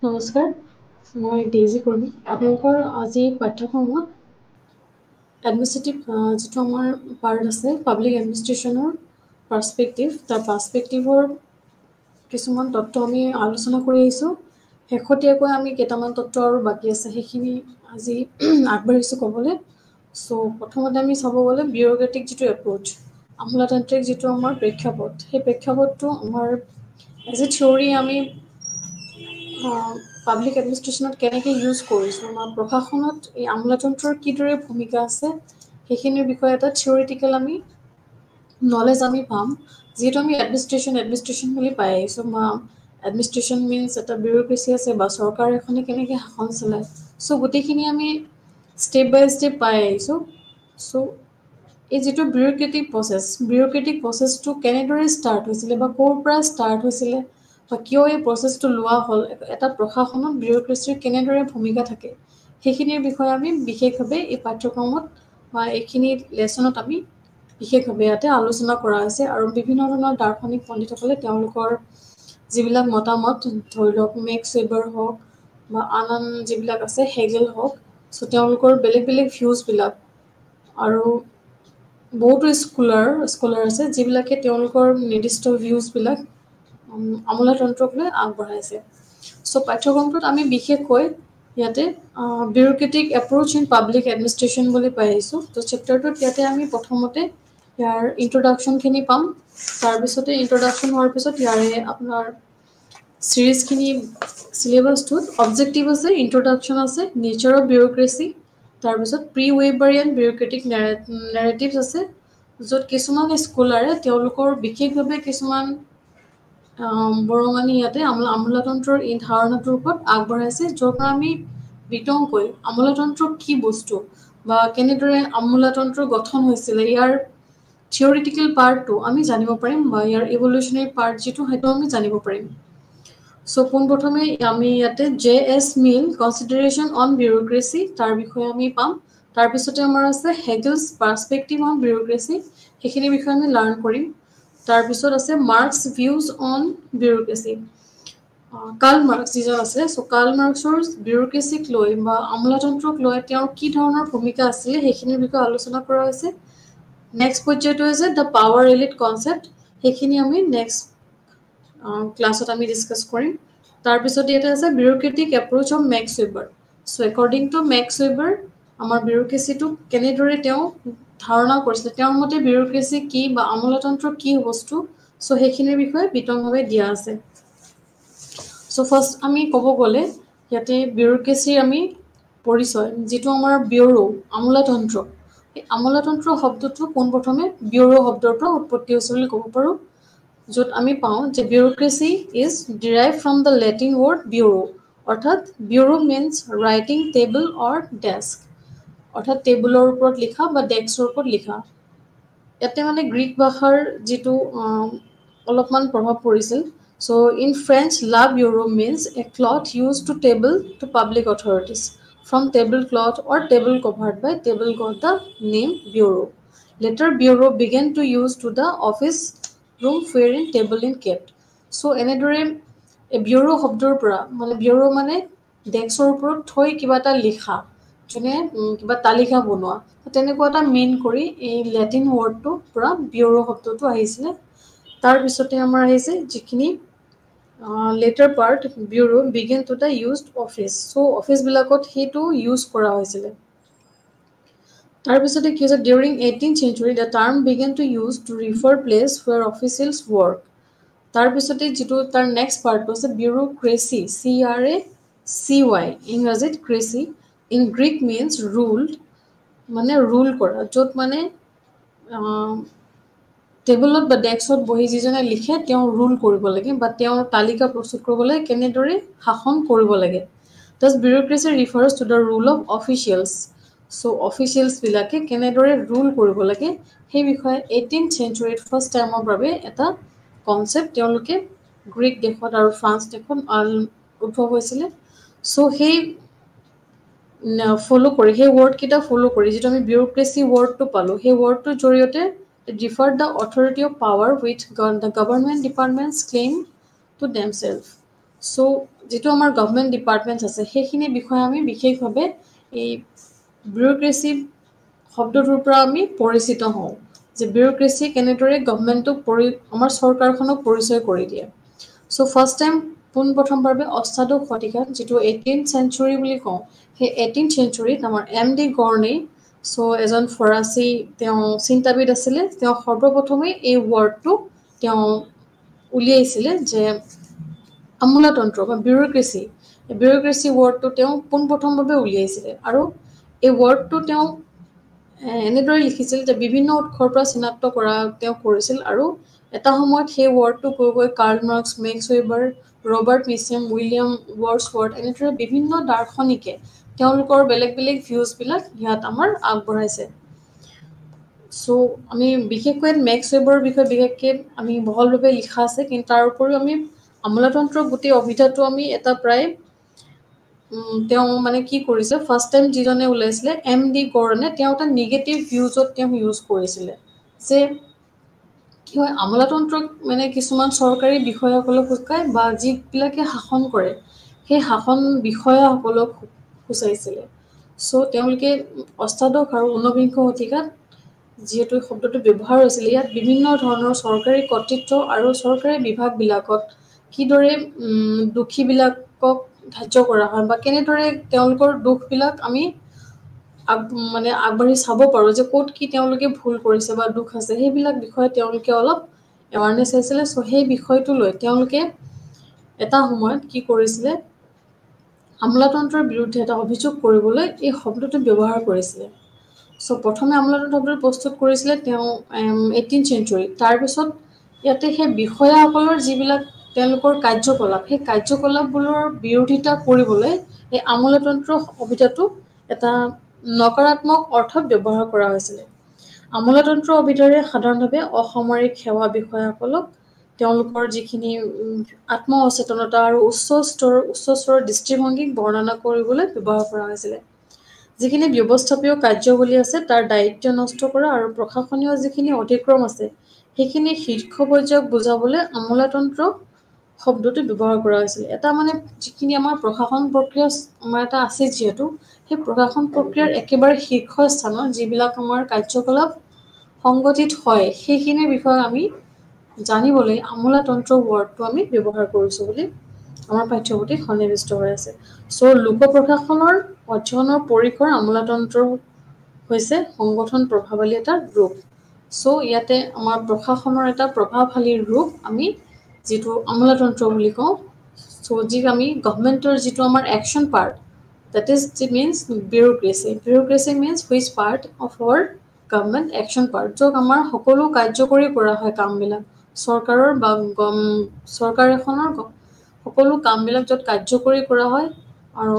নমস্কাৰ, মই ডেইজি কৰ্মী। আপোনালোকৰ আজি পাঠ্যক্ৰমত এডমিনিষ্ট্ৰেটিভ যিটো আমাৰ পাৰ্ট আছে পাব্লিক এডমিনিষ্ট্ৰেশ্যনৰ পাৰ্চপেক্টিভৰ কিছুমান তত্ত্ব আমি আলোচনা কৰি আহিছোঁ। শেহতীয়াকৈ আমি কেইটামান তত্ত্ব আৰু বাকী আছে, সেইখিনি আজি আগবাঢ়িছোঁ ক'বলৈ। চ' প্ৰথমতে আমি চাব গ'লে বিউৰ'ক্ৰেটিক যিটো এপ্ৰ'চ, আমোলাতান্ত্ৰিক যিটো আমাৰ প্ৰেক্ষাপট, সেই প্ৰেক্ষাপটটো আমাৰ এজ এ থিয়ৰী আমি পাব্লিক এডমিনিষ্ট্ৰেশ্যনত কেনেকৈ ইউজ কৰিছোঁ, আমাৰ প্ৰশাসনত এই আমোলাতন্ত্ৰৰ কিদৰে ভূমিকা আছে, সেইখিনিৰ বিষয়ে এটা থিয়ৰিটিকেল আমি নলেজ আমি পাম। যিহেতু আমি এডমিনিষ্ট্ৰেশ্যন বুলি পাই আহিছোঁ, বা এডমিনিষ্ট্ৰেশ্যন মিনছ এটা বিউৰ'ক্ৰেচি আছে বা চৰকাৰ এখনে কেনেকৈ শাসন চলায়। চ' গোটেইখিনি আমি ষ্টেপ বাই ষ্টেপ পাই আহিছোঁ। চ' এই যিটো বিউৰ'ক্ৰেটিক প্ৰচেছটো কেনেদৰে ষ্টাৰ্ট হৈছিলে বা ক'ৰ পৰা ষ্টাৰ্ট হৈছিলে বা কিয় এই প্ৰচেছটো লোৱা হ'ল, এটা প্ৰশাসনত বিউৰ'ক্ৰেচিৰ কেনেদৰে ভূমিকা থাকে, সেইখিনিৰ বিষয়ে আমি বিশেষভাৱে এই পাঠ্যক্ৰমত বা এইখিনি লেচনত আমি বিশেষভাৱে ইয়াতে আলোচনা কৰা হৈছে। আৰু বিভিন্ন ধৰণৰ দাৰ্শনিক পণ্ডিতসকলে তেওঁলোকৰ যিবিলাক মতামত, ধৰি লওক মেক্স ৱেবাৰ হওক বা আন যিবিলাক আছে হেগেল হওক, চ' তেওঁলোকৰ বেলেগ বেলেগ ভিউজবিলাক, আৰু বহুতো স্কলাৰ আছে যিবিলাকে তেওঁলোকৰ নিৰ্দিষ্ট ভিউজবিলাক আমোলাতন্ত্ৰক লৈ আগবঢ়াইছে। চ' পাঠ্যক্ৰমটোত আমি বিশেষকৈ ইয়াতে বিউৰ'ক্ৰেটিক এপ্ৰ'চ ইন পাব্লিক এডমিনিষ্ট্ৰেশ্যন বুলি পাই আহিছোঁ। ত' চেপ্টাৰটোত ইয়াতে আমি প্ৰথমতে ইয়াৰ ইন্ট্ৰডাকশ্যনখিনি পাম। তাৰপিছতে ইন্ট্ৰডাকশ্যন হোৱাৰ পিছত ইয়াৰে আপোনাৰ ছিৰিজখিনি চিলেবাছটোত অবজেক্টিভ আছে, ইন্ট্ৰডাকশ্যন আছে, নেচাৰ অফ বিউৰ'ক্ৰেচি, তাৰপিছত প্ৰি ৱেবাৰিয়ান বিউৰ'ক্ৰেটিক নেৰেটিভছ আছে, য'ত কিছুমান স্কলাৰে তেওঁলোকৰ বিশেষভাৱে কিছুমান বৰঙণি ইয়াতে আমোলাতন্ত্ৰৰ এই ধাৰণাটোৰ ওপৰত আগবঢ়াইছে, য'ৰ পৰা আমি বিতংকৈ আমোলাতন্ত্ৰ কি বস্তু বা কেনেদৰে আমোলাতন্ত্ৰ গঠন হৈছিলে, ইয়াৰ থিয়ৰিটিকেল পাৰ্টটো আমি জানিব পাৰিম, বা ইয়াৰ ইভলিউচনেৰী পাৰ্ট যিটো সেইটো আমি জানিব পাৰিম। চ' পোনপ্ৰথমে আমি ইয়াতে JS Mill কনচিডাৰেশ্যন অন বিউৰ'ক্ৰেচি, তাৰ বিষয়ে আমি পাম। তাৰপিছতে আমাৰ আছে হেগেলছ পাৰ্চপেক্টিভ অন বিউৰ'ক্ৰেচি, সেইখিনিৰ বিষয়ে আমি লাৰ্ণ কৰিম। তাৰপিছত আছে Marx views on bureaucracy, Karl Marx যিজন আছে, চ' কাৰ্ল মাৰ্কছৰ বিউৰ'ক্ৰেচিক লৈ বা আমোলাতন্ত্ৰক লৈ তেওঁৰ কি ধৰণৰ ভূমিকা আছিলে, সেইখিনিৰ বিষয়ে আলোচনা কৰা হৈছে। নেক্সট পৰ্যায়টো হৈছে দ্য পাৱাৰ এলিট কনচেপ্ট, সেইখিনি আমি নেক্সট ক্লাছত আমি ডিছকাছ কৰিম। তাৰপিছত ইয়াতে আছে bureaucratic approach of Max Weber. So' according to Max Weber আমাৰ বিউৰ'ক্ৰেচিটো কেনেদৰে তেওঁ ধাৰণা কৰিছিলে, তেওঁৰ মতে বিউৰ'ক্ৰেচি কি বা আমোলাতন্ত্ৰ কি বস্তু, চ' সেইখিনিৰ বিষয়ে বিতংভাৱে দিয়া আছে। চ' ফাৰ্ষ্ট আমি ক'ব গ'লে ইয়াতে বিউৰ'ক্ৰেচিৰ আমি পৰিচয়, যিটো আমাৰ ব্যুৰ' আমোলাতন্ত্ৰ, এই আমোলাতন্ত্ৰ শব্দটো পোনপ্ৰথমে ব্যুৰ' শব্দৰ পৰা উৎপত্তি হৈছে বুলি ক'ব পাৰোঁ, য'ত আমি পাওঁ যে bureaucracy is derived from the Latin word bureau', অৰ্থাৎ bureau' means writing table or desk, অৰ্থাৎ টেবুলৰ ওপৰত লিখা বা ডেস্কৰ ওপৰত লিখা। ইয়াতে মানে গ্ৰীক ভাষাৰ যিটো অলপমান প্ৰভাৱ পৰিছিল। চ' ইন ফ্ৰেঞ্চ লা bureau' means a cloth use to table to public authorities, from tablecloth or table covered by table got the name bureau. Later bureau began to use to the office room wherein table in kept. So এনেদৰে bureau শব্দৰ পৰা মানে bureau মানে ডেস্কৰ ওপৰত থৈ কিবা এটা লিখা, যোনে কিবা তালিকা বনোৱা, তেনেকুৱা এটা মেইন কৰি এই লেটিন ৱৰ্ডটোৰ পৰা bureau শব্দটো আহিছিলে। তাৰপিছতে আমাৰ আহিছে যিখিনি later part bureau' begin to the used office, so' অফিচবিলাকত সেইটো ইউজ কৰা হৈছিলে। তাৰপিছতে কি হৈছে, during 18th century the term begin to use to refer place where officials work. তাৰপিছতে যিটো তাৰ নেক্সট পাৰ্টটো আছে বিউৰ'ক্ৰেচি, CRACY, ইংৰাজীত cracy, in Greek means rule, মানে ৰুল কৰা, য'ত মানে টেবুলত বা ডেস্কত বহি যিজনে লিখে তেওঁ ৰুল কৰিব লাগে বা তেওঁৰ তালিকা প্ৰস্তুত কৰিব লাগে, কেনেদৰে শাসন কৰিব লাগে। Thus bureaucracy refers to the rule of officials. চ' অফিচিয়েলছবিলাকে কেনেদৰে ৰুল কৰিব লাগে সেই বিষয়ে 18th century ফাৰ্ষ্ট টাইমৰ বাবে এটা কনচেপ্ট তেওঁলোকে গ্ৰীক দেশত আৰু ফ্ৰান্স দেশত উদ্ভৱ হৈছিলে। চ' সেই ফ'ল' কৰি সেই ৱৰ্ডকেইটা ফ'ল' কৰি যিটো আমি বিউৰ'ক্ৰেচি ৱৰ্ডটো পালোঁ, সেই ৱৰ্ডটোৰ জৰিয়তে defer the authority of power with the government departments claim to themselves. So যেটো আমাৰ গভৰ্নমেণ্ট ডিপাৰ্টমেণ্টছ আছে সেইখিনি বিষয়ে আমি বিশেষভাৱে এই ব্যুৰক্ৰেচি শব্দটোৰ পৰা আমি পৰিচিত হওঁ যে ব্যুৰক্ৰেচি কেনেদৰে গভৰ্নমেণ্টক আমাৰ চৰকাৰখনক পৰিচয় কৰি দিয়ে সো ফাৰ্ষ্ট টাইম পোনপ্ৰথমভাৱে অষ্টাদশ শতিকাত যেটো 18th century বুলি কওঁ সেই 18th centuryত আমাৰ এম.ডি. গৰ্নে সো এজন ফৰাচী তেওঁ চিন্তাবিদ আছিলে তেওঁ সৰ্বপ্ৰথমে এই ৱৰ্ডটো তেওঁ উলিয়াইছিলে যে আমোলাতন্ত্ৰ বা ব্যুৰক্ৰেচি ৱৰ্ডটো তেওঁ পোনপ্ৰথমভাৱে উলিয়াইছিলে আৰু এই ৱৰ্ডটো তেওঁ এনেদৰে লিখিছিল যে বিভিন্ন উৎসৰ পৰা চিনাক্ত কৰা তেওঁ কৰিছিল আৰু এটা সময়ত সেই ৱৰ্ডটো গৈ Karl Marx Max Weber Robert Michels William Wordsworth এনেদৰে বিভিন্ন দাৰ্শনিকে তেওঁলোকৰ বেলেগ বেলেগ ভিউজবিলাক ইয়াত আমাৰ আগবঢ়াইছে সো আমি বিশেষকৈ মেক্স ৱেবাৰৰ বিষয়ে বিশেষকৈ আমি বহলভাৱে লিখা আছে কিন্তু তাৰ উপৰিও আমি আমোলাতন্ত্ৰৰ গোটেই অভিধাটো আমি এটা প্ৰায় তেওঁ মানে কি কৰিছে ফাৰ্ষ্ট টাইম যিজনে ওলাইছিলে এম.ডি. গৰ্নে তেওঁ এটা নিগেটিভ ভিউজত তেওঁ ইউজ কৰিছিলে যে কি হয় আমোলাতন্ত্ৰক মানে কিছুমান চৰকাৰী বিষয়াসকলক সূচায় বা যিবিলাকে শাসন কৰে সেই শাসন বিষয়াসকলক সূচাইছিলে সো তেওঁলোকে অষ্টাদশ আৰু ঊনবিংশ শতিকাত যিহেতু শব্দটো ব্যৱহাৰ হৈছিল ইয়াত বিভিন্ন ধৰণৰ চৰকাৰী কৰ্তৃত্ব আৰু চৰকাৰী বিভাগবিলাকত কিদৰে দুখীবিলাকক ধাৰ্য কৰা হয় বা কেনেদৰে তেওঁলোকৰ দুখবিলাক আমি মানে আগবাঢ়ি চাব পাৰোঁ যে ক'ত কি তেওঁলোকে ভুল কৰিছে বা দুখ আছে সেইবিলাক বিষয়ে তেওঁলোকে অলপ এৱাৰনেছ আছিলে সো সেই বিষয়টো লৈ তেওঁলোকে এটা সময়ত কি কৰিছিলে আমোলাতন্ত্ৰৰ বিৰুদ্ধে এটা অভিযোগ কৰিবলৈ এই শব্দটো ব্যৱহাৰ কৰিছিলে সো প্ৰথমে আমোলাতন্ত্ৰ শব্দটো প্ৰস্তুত কৰিছিলে তেওঁ 18th century তাৰপিছত ইয়াতে সেই বিষয়াসকলৰ যিবিলাক তেওঁলোকৰ কাৰ্যকলাপ সেই কাৰ্যকলাপবোৰৰ বিৰোধিতা কৰিবলৈ এই আমোলাতন্ত্ৰ অভিধাটো এটা নকাৰাত্মক অৰ্থত ব্যৱহাৰ কৰা হৈছিলে আমোলাতন্ত্ৰ অভিধাৰে সাধাৰণভাৱে অসামৰিক সেৱা বিষয়াসকলক তেওঁলোকৰ যিখিনি আত্ম অচেতনতা আৰু উচ্চ স্তৰৰ দৃষ্টিভংগীক বৰ্ণনা কৰিবলৈ ব্যৱহাৰ কৰা হৈছিলে যিখিনি ব্যৱস্থাপীয় কাৰ্যাৱলী আছে তাৰ দায়িত্ব নষ্ট কৰা আৰু প্ৰশাসনীয় যিখিনি অধিক্ৰম আছে সেইখিনি শীৰ্ষ পৰ্যায়ক বুজাবলৈ আমোলাতন্ত্ৰ শব্দটো ব্যৱহাৰ কৰা হৈছিল এটা মানে যিখিনি আমাৰ প্ৰশাসন প্ৰক্ৰিয়া আমাৰ এটা আছে যিহেতু সেই প্ৰশাসন প্ৰক্ৰিয়াৰ একেবাৰে শীৰ্ষ স্থানত যিবিলাক আমাৰ কাৰ্যকলাপ সংগঠিত হয় সেইখিনিৰ বিষয়ে আমি জানিবলৈ আমোলাতন্ত্ৰ ৱৰ্ডটো আমি ব্যৱহাৰ কৰিছোঁ বুলি আমাৰ পাঠ্যপুথিত সন্নিৱিষ্ট হৈ আছে সো লোক প্ৰশাসনৰ অধ্যয়নৰ পৰিসৰ আমোলাতন্ত্ৰ হৈছে সংগঠন প্ৰভাৱশালী এটা ৰূপ সো ইয়াতে আমাৰ প্ৰশাসনৰ এটা প্ৰভাৱশালী ৰূপ আমি যেটো আমোলাতন্ত্ৰ বুলি কওঁ সো যিক আমি গভৰ্নমেণ্টৰ যেটো আমাৰ action part that is it means bureaucracy means which part of our government action part যক আমাৰ সকলো কাৰ্যকৰী কৰা হয় কামবিলাক চৰকাৰৰ বা চৰকাৰ এখনৰ সকলো কামবিলাক যত কাৰ্যকৰী কৰা হয় আৰু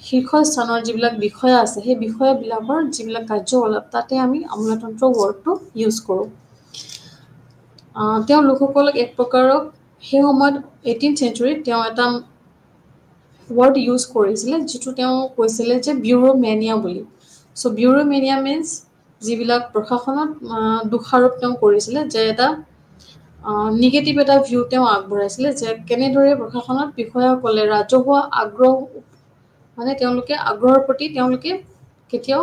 শীৰ্ষ স্থানৰ যিবিলাক বিষয়া আছে সেই বিষয়াবিলাকৰ যিবিলাক কাৰ্যকলাপ তাতে আমি আমোলাতন্ত্ৰ ৱৰ্ডটো ইউজ কৰোঁ তেওঁ লোকসকলক এক প্ৰকাৰক সেই সময়ত 18th century তেওঁ এটা ৱৰ্ড ইউজ কৰিছিলে যেটো তেওঁ কৈছিলে যে ব্যুৰোমেনিয়া বুলি সো ব্যুৰোমেনিয়া মিন্স যিবিলাক প্ৰশাসনত দুখাৰোপ তেওঁ কৰিছিলে যে এটা নিগেটিভ এটা ভিউ তেওঁ আগবঢ়াইছিলে যে কেনেদৰে প্ৰশাসনত বিষয়াসকলে ৰাজহুৱা আগ্ৰহ মানে তেওঁলোকে আগ্ৰহৰ প্ৰতি তেওঁলোকে কেতিয়াও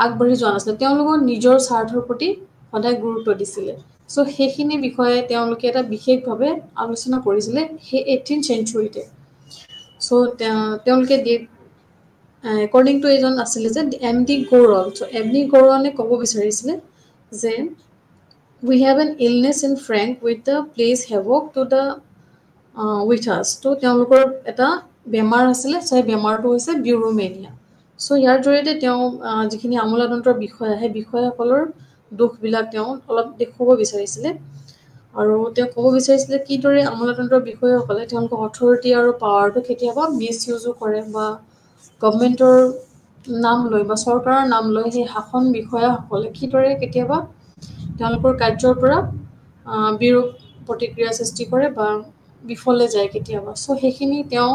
আগবাঢ়ি যোৱা নাছিলে তেওঁলোকৰ নিজৰ স্বাৰ্থৰ প্ৰতি সদায় গুৰুত্ব দিছিলে সো সেইখিনি বিষয়ে তেওঁলোকে এটা বিশেষভাৱে আলোচনা কৰিছিলে সেই 18th centuryতে সো তেওঁলোকে according to এজন আছিলে যে এম.ডি. গৌৰল সো এম.ডি. গৌৰলে ক'ব বিচাৰিছিলে যে we have an illness in Frank with the plays havoc to the with us তো তেওঁলোকৰ এটা বেমাৰ আছিলে সেই বেমাৰটো হৈছে ব্যুৰোমেনিয়া সো ইয়াৰ জৰিয়তে তেওঁ যিখিনি আমোলাতন্ত্ৰৰ বিষয় সেই বিষয়সকলৰ দুখবিলাক তেওঁ অলপ দেখুৱাব বিচাৰিছিলে আৰু তেওঁ ক'ব বিচাৰিছিলে কিদৰে আমোলাতন্ত্ৰৰ বিষয়সকলে তেওঁলোকৰ অথৰিটি আৰু পাৱাৰটো কেতিয়াবা মিছইউজো কৰে বা গভৰ্নমেণ্টৰ নাম লৈ বা চৰকাৰৰ নাম লৈ সেই শাসন বিষয়াসকলে কিদৰে কেতিয়াবা তেওঁলোকৰ কাৰ্যৰ পৰা বিৰূপ প্ৰতিক্ৰিয়া সৃষ্টি কৰে বা বিফলে যায় কেতিয়াবা সো সেইখিনি তেওঁ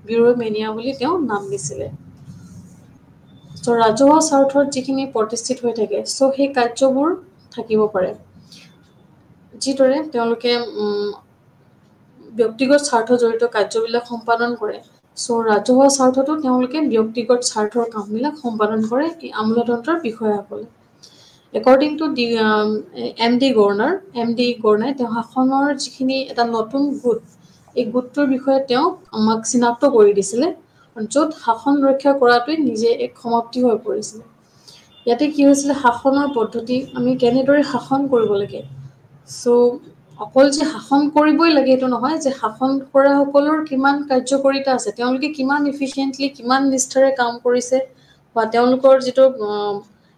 ব্যুৰোমেনিয়া বুলি তেওঁ নাম দিছিলে সো ৰাজহুৱা স্বাৰ্থত যিখিনি প্ৰতিষ্ঠিত হৈ থাকে সো সেই কাৰ্যবোৰ থাকিব পাৰে যিদৰে তেওঁলোকে ব্যক্তিগত স্বাৰ্থ জড়িত কাৰ্যবিলাক সম্পাদন কৰে। চ' ৰাজহুৱা স্বাৰ্থতো তেওঁলোকে ব্যক্তিগত স্বাৰ্থৰ কামবিলাক সম্পাদন কৰে এই আমোলাতন্ত্ৰৰ বিষয়াসকলে। একৰ্ডিং টু এম ডি গৰ্ণাই তেওঁ শাসনৰ যিখিনি এটা নতুন গোট, এই গোটটোৰ বিষয়ে তেওঁক আমাক চিনাক্ত কৰি দিছিলে, য'ত শাসন ৰক্ষা কৰাটোৱে নিজে এক সমাপ্তি হৈ পৰিছিলে। ইয়াতে কি হৈছিলে, শাসনৰ পদ্ধতি, আমি কেনেদৰে শাসন কৰিব লাগে। চ' অকল যে শাসন কৰিবই লাগে এইটো নহয়, যে শাসন কৰা সকলৰ কিমান কাৰ্যকৰীতা আছে, তেওঁলোকে কিমান ইফিচিয়েণ্টলি কিমান নিষ্ঠাৰে কাম কৰিছে, বা তেওঁলোকৰ যিটো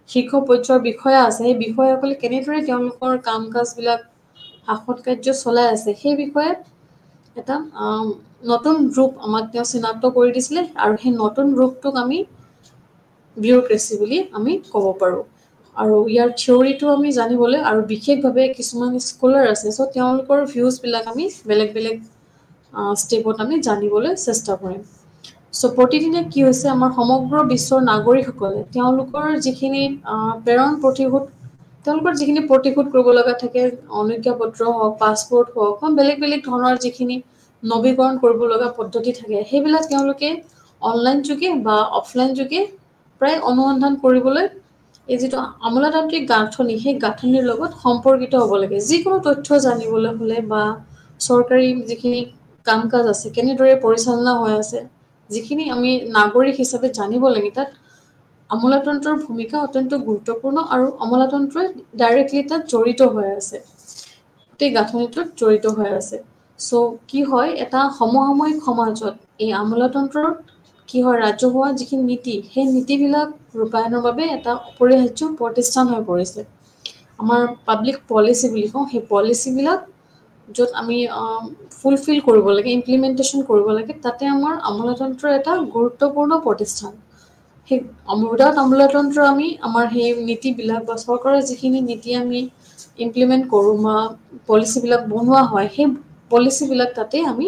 শীৰ্ষ পৰ্যায়ৰ বিষয়া আছে, সেই বিষয়াসকলে কেনেদৰে তেওঁলোকৰ কাম কাজবিলাক শাসন কাৰ্য চলাই আছে, সেই বিষয়ে এটা নতুন ৰূপ আমাক তেওঁ চিনাক্ত কৰি দিছিলে। আৰু সেই নতুন ৰূপটোক আমি বিউৰক্ৰেচি বুলি আমি ক'ব পাৰোঁ। আৰু ইয়াৰ থিয়ৰিটো আমি জানিবলৈ, আৰু বিশেষভাৱে কিছুমান স্কলাৰ আছে, চ' তেওঁলোকৰ ভিউজবিলাক আমি বেলেগ বেলেগ ষ্টেপত আমি জানিবলৈ চেষ্টা কৰিম। চ' প্ৰতিদিনে কি হৈছে, আমাৰ সমগ্ৰ বিশ্বৰ নাগৰিকসকলে তেওঁলোকৰ যিখিনি তেওঁলোকৰ যিখিনি প্ৰতিশোধ কৰিব লগা থাকে, অনুজ্ঞাপত্ৰ হওক, পাছপোৰ্ট হওক, বা বেলেগ বেলেগ ধৰণৰ যিখিনি নৱীকৰণ কৰিব লগা পদ্ধতি থাকে, সেইবিলাক তেওঁলোকে অনলাইন যোগে বা অফলাইন যোগে প্ৰায় অনুসন্ধান কৰিবলৈ এই যিটো আমোলাতান্ত্ৰিক গাঁথনি, সেই গাঁথনিৰ লগত সম্পৰ্কিত হ'ব লাগে। যিকোনো তথ্য জানিবলৈ হ'লে বা চৰকাৰী যিখিনি কাম কাজ আছে কেনেদৰে পৰিচালনা হৈ আছে, যিখিনি আমি নাগৰিক হিচাপে জানিব লাগে, তাত আমোলাতন্ত্ৰৰ ভূমিকা অত্যন্ত গুৰুত্বপূৰ্ণ, আৰু আমোলাতন্ত্ৰই ডাইৰেক্টলি তাত জড়িত হৈ আছে, গোটেই গাঁথনিটোত জড়িত হৈ আছে। চ' কি হয়, এটা সমসাময়িক সমাজত এই আমোলাতন্ত্ৰৰ কি হয়, ৰাজহুৱা যিখিনি নীতি, সেই নীতিবিলাক ৰূপায়ণৰ বাবে এটা অপৰিহাৰ্য প্ৰতিষ্ঠান হৈ পৰিছে। আমাৰ পাব্লিক পলিচি বুলি কওঁ, সেই পলিচিবিলাক য'ত আমি ফুলফিল কৰিব লাগে, ইমপ্লিমেণ্টেশ্যন কৰিব লাগে, তাতে আমাৰ আমোলাতন্ত্ৰৰ এটা গুৰুত্বপূৰ্ণ প্ৰতিষ্ঠান। সেই উইদাউট আমোলাতন্ত্ৰ আমি আমাৰ সেই নীতিবিলাক বা চৰকাৰৰ যিখিনি নীতি আমি ইমপ্লিমেণ্ট কৰোঁ বা পলিচিবিলাক বনোৱা হয়, সেই পলিচিবিলাক তাতে আমি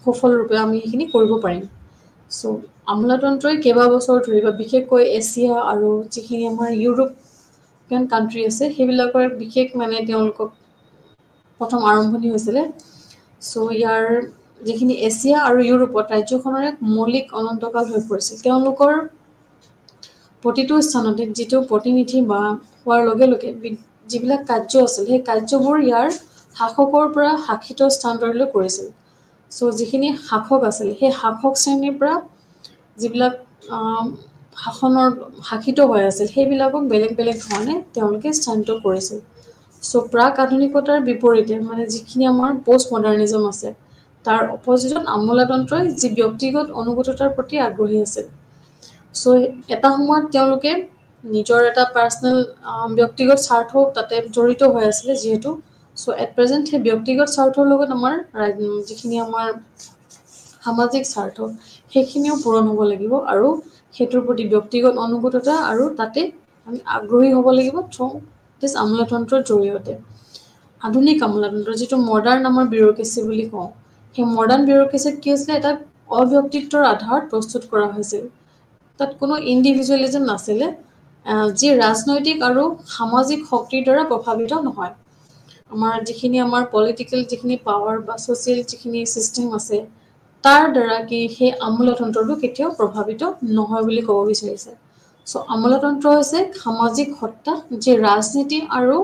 সফলৰূপে আমি সেইখিনি কৰিব পাৰিম। চ' আমোলাতন্ত্ৰই কেইবাবছৰ ধৰি, বা বিশেষকৈ এছিয়া আৰু যিখিনি আমাৰ ইউৰোপিয়ান কাণ্ট্ৰি আছে, সেইবিলাকৰ বিশেষ তেওঁলোকক প্ৰথম আৰম্ভণি হৈছিলে। চ' ইয়াৰ যিখিনি এছিয়া আৰু ইউৰোপত ৰাজ্যখনৰ এক মৌলিক অনন্তকাল হৈ পৰিছিল। তেওঁলোকৰ প্ৰতিটো স্থানতে যিটো প্ৰতিনিধি বা হোৱাৰ লগে লগে যিবিলাক কাৰ্য আছিল, সেই কাৰ্যবোৰ ইয়াৰ শাসকৰ পৰা শাসিত স্থানলৈ কৰিছিল। চ' যিখিনি শাসক আছিল, সেই শাসক শ্ৰেণীৰ পৰা যিবিলাক শাসিত হৈ আছিল, সেইবিলাকক বেলেগ বেলেগ ধৰণে তেওঁলোকে স্থানান্তৰ কৰিছিল। চ' প্ৰাক আধুনিকতাৰ বিপৰীতে যিখিনি আমাৰ পষ্ট মডাৰ্নিজম আছে, তাৰ অপজিটত আমোলাতন্ত্ৰই যি ব্যক্তিগত অনুগততাৰ প্ৰতি আগ্ৰহী আছিল। চ' এটা সময়ত তেওঁলোকে নিজৰ এটা পাৰ্চনেল ব্যক্তিগত স্বাৰ্থও তাতে জড়িত হৈ আছিলে যিহেতু। চ' এট প্ৰেজেণ্ট সেই ব্যক্তিগত স্বাৰ্থৰ লগত আমাৰ যিখিনি আমাৰ সামাজিক স্বাৰ্থ, সেইখিনিও পূৰণ হ'ব লাগিব, আৰু সেইটোৰ প্ৰতি ব্যক্তিগত অনুগততা, আৰু তাতে আমি আগ্ৰহী হ'ব লাগিব থ্ৰু দিছ আমোলাতন্ত্ৰৰ জৰিয়তে। আধুনিক আমোলাতন্ত্ৰ, যিটো মডাৰ্ণ আমাৰ বিউৰক্ৰেচি বুলি কওঁ, সেই মডাৰ্ণ বিউৰক্ৰেচিত কি হৈছিলে, এটা অব্যক্তিত্বৰ আধাৰত প্ৰস্তুত কৰা হৈছিল। তাত কোনো ইণ্ডিভিজুৱেলিজম নাছিলে, যি ৰাজনৈতিক আৰু সামাজিক শক্তিৰ দ্বাৰা প্ৰভাৱিত নহয়। আমাৰ যিখিনি আমাৰ পলিটিকেল যিখিনি পাৱাৰ বা ছ'চিয়েল যিখিনি ছিষ্টেম আছে, তাৰ দ্বাৰা কি সেই আমোলাতন্ত্ৰটো কেতিয়াও প্ৰভাৱিত নহয় বুলি ক'ব বিচাৰিছে। চ' আমোলাতন্ত্ৰ হৈছে সামাজিক সত্তা, যি ৰাজনীতি আৰু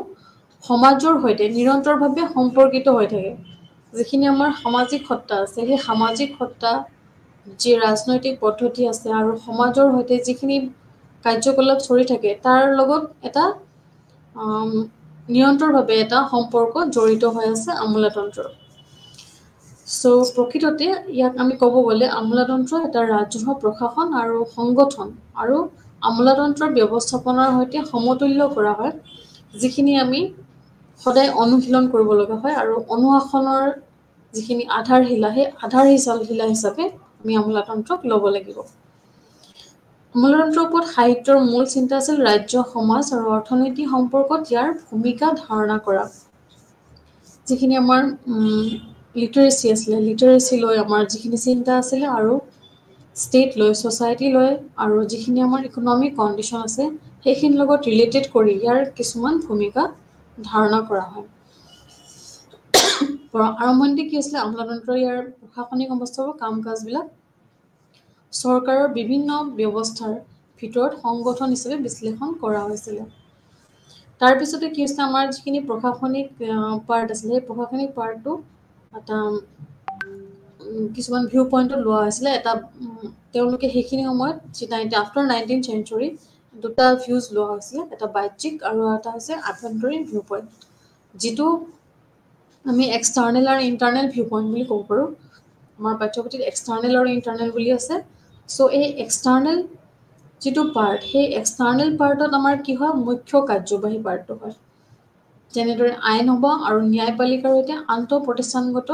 সমাজৰ সৈতে নিৰন্তৰভাৱে সম্পৰ্কিত হৈ থাকে। যিখিনি আমাৰ সামাজিক সত্তা আছে, সেই সামাজিক সত্তা, যি ৰাজনৈতিক পদ্ধতি আছে, আৰু সমাজৰ সৈতে যিখিনি কাৰ্যকলাপ চলি থাকে, তাৰ লগত এটা নিৰন্তৰভাৱে এটা সম্পৰ্ক জড়িত হৈ আছে আমোলাতন্ত্ৰৰ। চ' প্ৰকৃততে ইয়াক আমি ক'ব গ'লে আমোলাতন্ত্ৰ এটা ৰাজহুৱা প্ৰশাসন আৰু সংগঠন, আৰু আমোলাতন্ত্ৰৰ ব্যৱস্থাপনাৰ সৈতে সমতুল্য কৰা হয়, যিখিনি আমি সদায় অনুশীলন কৰিব লগা হয়, আৰু অনুশাসনৰ যিখিনি আধাৰশিলা, সেই আধাৰশিলা হিচাপে আমি আমোলাতন্ত্ৰক ল'ব লাগিব। আমোলাতন্ত্ৰৰ ওপৰত সাহিত্যৰ মূল চিন্তা আছিল ৰাজ্য, সমাজ আৰু অৰ্থনীতি সম্পৰ্কত ইয়াৰ ভূমিকা ধাৰণা কৰা। যিখিনি আমাৰ লিটাৰেচি আছিলে, লিটাৰেচি লৈ আমাৰ যিখিনি চিন্তা আছিলে, আৰু ষ্টেট লৈ, ছ'চাইটি লৈ, আৰু যিখিনি আমাৰ ইকনমিক কণ্ডিশ্যন আছে, সেইখিনিৰ লগত ৰিলেটেড কৰি ইয়াৰ কিছুমান ভূমিকা ধাৰণা কৰা হয়। আৰম্ভণিতে কি হৈছিলে আমোলাতন্ত্ৰ ইয়াৰ প্ৰশাসনিক অৱস্থাৰ কাম কাজবিলাক চৰকাৰৰ বিভিন্ন ব্যৱস্থাৰ ভিতৰত সংগঠন হিচাপে বিশ্লেষণ কৰা হৈছিলে তাৰপিছতে কি হৈছিলে আমাৰ যিখিনি প্ৰশাসনিক পাৰ্ট আছিলে সেই প্ৰশাসনিক পাৰ্টটো এটা কিছুমান ভিউ পইণ্টত লোৱা হৈছিলে এটা তেওঁলোকে সেইখিনি সময়ত আফটাৰ 19th century দুটা ভিউজ লোৱা হৈছিলে এটা বাহ্যিক আৰু এটা হৈছে আভ্যন্তৰীণ ভিউ পইণ্ট যিটো আমি এক্সটাৰ্নেল আৰু ইণ্টাৰনেল ভিউ পইণ্ট বুলি ক'ব পাৰোঁ আমাৰ পাঠ্যপুথিত এক্সটাৰ্নেল আৰু ইণ্টাৰনেল বুলি আছে চ' এই এক্সটাৰ্নেল যিটো পাৰ্ট সেই এক্সটাৰ্নেল পাৰ্টত আমাৰ কি হয় মুখ্য কাৰ্যবাহী পাৰ্টটো হয় যেনেদৰে আইন সভা আৰু ন্যায়পালিকাৰ সৈতে আন্তঃপ্ৰতিষ্ঠানগত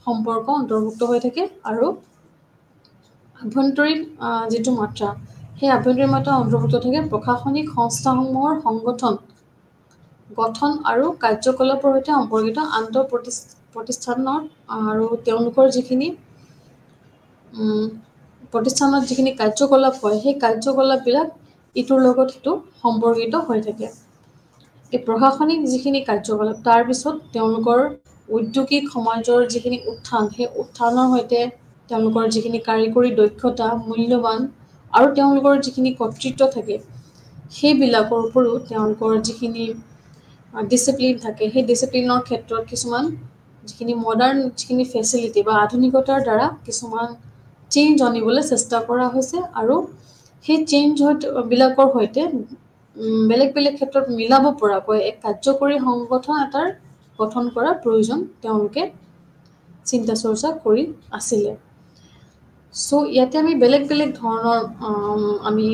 সম্পৰ্ক অন্তৰ্ভুক্ত হৈ থাকে আৰু আভ্যন্তৰীণ যিটো মাত্ৰা সেই আভ্যন্তৰীণ মাত্ৰা অন্তৰ্ভুক্ত থাকে প্ৰশাসনিক সংস্থাসমূহৰ গঠন আৰু কাৰ্যকলাপৰ সৈতে সম্পৰ্কিত আন্তঃপ্ৰতিষ্ঠানৰ আৰু তেওঁলোকৰ যিখিনি প্ৰতিষ্ঠানত যিখিনি কাৰ্যকলাপ হয় সেই কাৰ্যকলাপবিলাক ইটোৰ লগত সিটো সম্পৰ্কিত হৈ থাকে এই প্ৰশাসনিক যিখিনি কাৰ্যকলাপ তাৰপিছত তেওঁলোকৰ উদ্যোগিক সমাজৰ যিখিনি উত্থান সেই উত্থানৰ সৈতে তেওঁলোকৰ যিখিনি কাৰিকৰী দক্ষতা মূল্যৱান আৰু তেওঁলোকৰ যিখিনি কৰ্তৃত্ব থাকে সেইবিলাকৰ উপৰিও তেওঁলোকৰ যিখিনি ডিচিপ্লিন থাকে সেই ডিচিপ্লিনৰ ক্ষেত্ৰত কিছুমান যিখিনি মডাৰ্ণ যিখিনি ফেচিলিটি বা আধুনিকতাৰ দ্বাৰা কিছুমান চেঞ্জ আনিবলৈ চেষ্টা কৰা হৈছে আৰু সেই চেঞ্জ বিলাকৰ সৈতে বেলেগ বেলেগ ক্ষেত্ৰত মিলাব পৰাকৈ এক কাৰ্যকৰী সংগঠন এটাৰ গঠন কৰাৰ প্ৰয়োজন তেওঁলোকে চিন্তা চৰ্চা কৰি আছিলে চ' ইয়াতে আমি বেলেগ বেলেগ ধৰণৰ আমি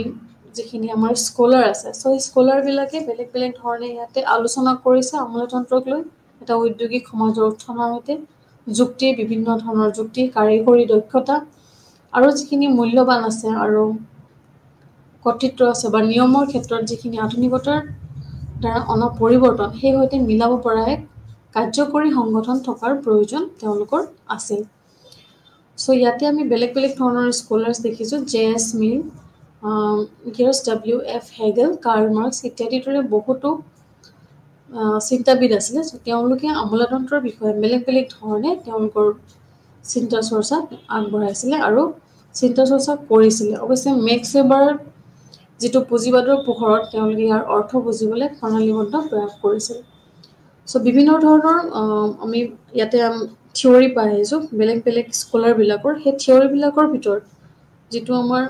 যিখিনি আমাৰ স্কলাৰ আছে চ' সেই স্কলাৰবিলাকে বেলেগ বেলেগ ধৰণে ইয়াতে আলোচনা কৰিছে আমোলাতন্ত্ৰক লৈ এটা ঔদ্যোগিক সমাজৰ উত্থানৰ সৈতে যুক্তি বিভিন্ন ধৰণৰ যুক্তি কাৰিকৰী দক্ষতা আৰু যিখিনি মূল্যৱান আছে আৰু কৰ্তৃত্ব আছে বা নিয়মৰ ক্ষেত্ৰত যিখিনি আধুনিকতাৰ দ্বাৰা অনা পৰিৱৰ্তন সেই সৈতে মিলাব পৰা এক কাৰ্যকৰী সংগঠন থকাৰ প্ৰয়োজন তেওঁলোকৰ আছিল চ' ইয়াতে আমি বেলেগ বেলেগ ধৰণৰ স্কলাৰ্ছ দেখিছোঁ জে.এছ. মিল gears W.F. Hegel Karl marks ইত্যাদিৰ দৰে বহুতো চিন্তাবিদ আছিলে তেওঁলোকে আমোলাতন্ত্ৰৰ বিষয়ে বেলেগ বেলেগ ধৰণে তেওঁলোকৰ চিন্তা চৰ্চা আগবঢ়াইছিলে আৰু চিন্তা চৰ্চা কৰিছিলে অৱশ্যে মেক্স ৱেবাৰ যিটো পুঁজিবাদৰ পোহৰত তেওঁলোকে ইয়াৰ অৰ্থ বুজিবলৈ প্ৰণালীবদ্ধ প্ৰয়াস কৰিছিল চ' বিভিন্ন ধৰণৰ আমি ইয়াতে থিয়ৰী পাই আহিছোঁ বেলেগ বেলেগ স্কলাৰবিলাকৰ সেই থিয়ৰীবিলাকৰ ভিতৰত যিটো আমাৰ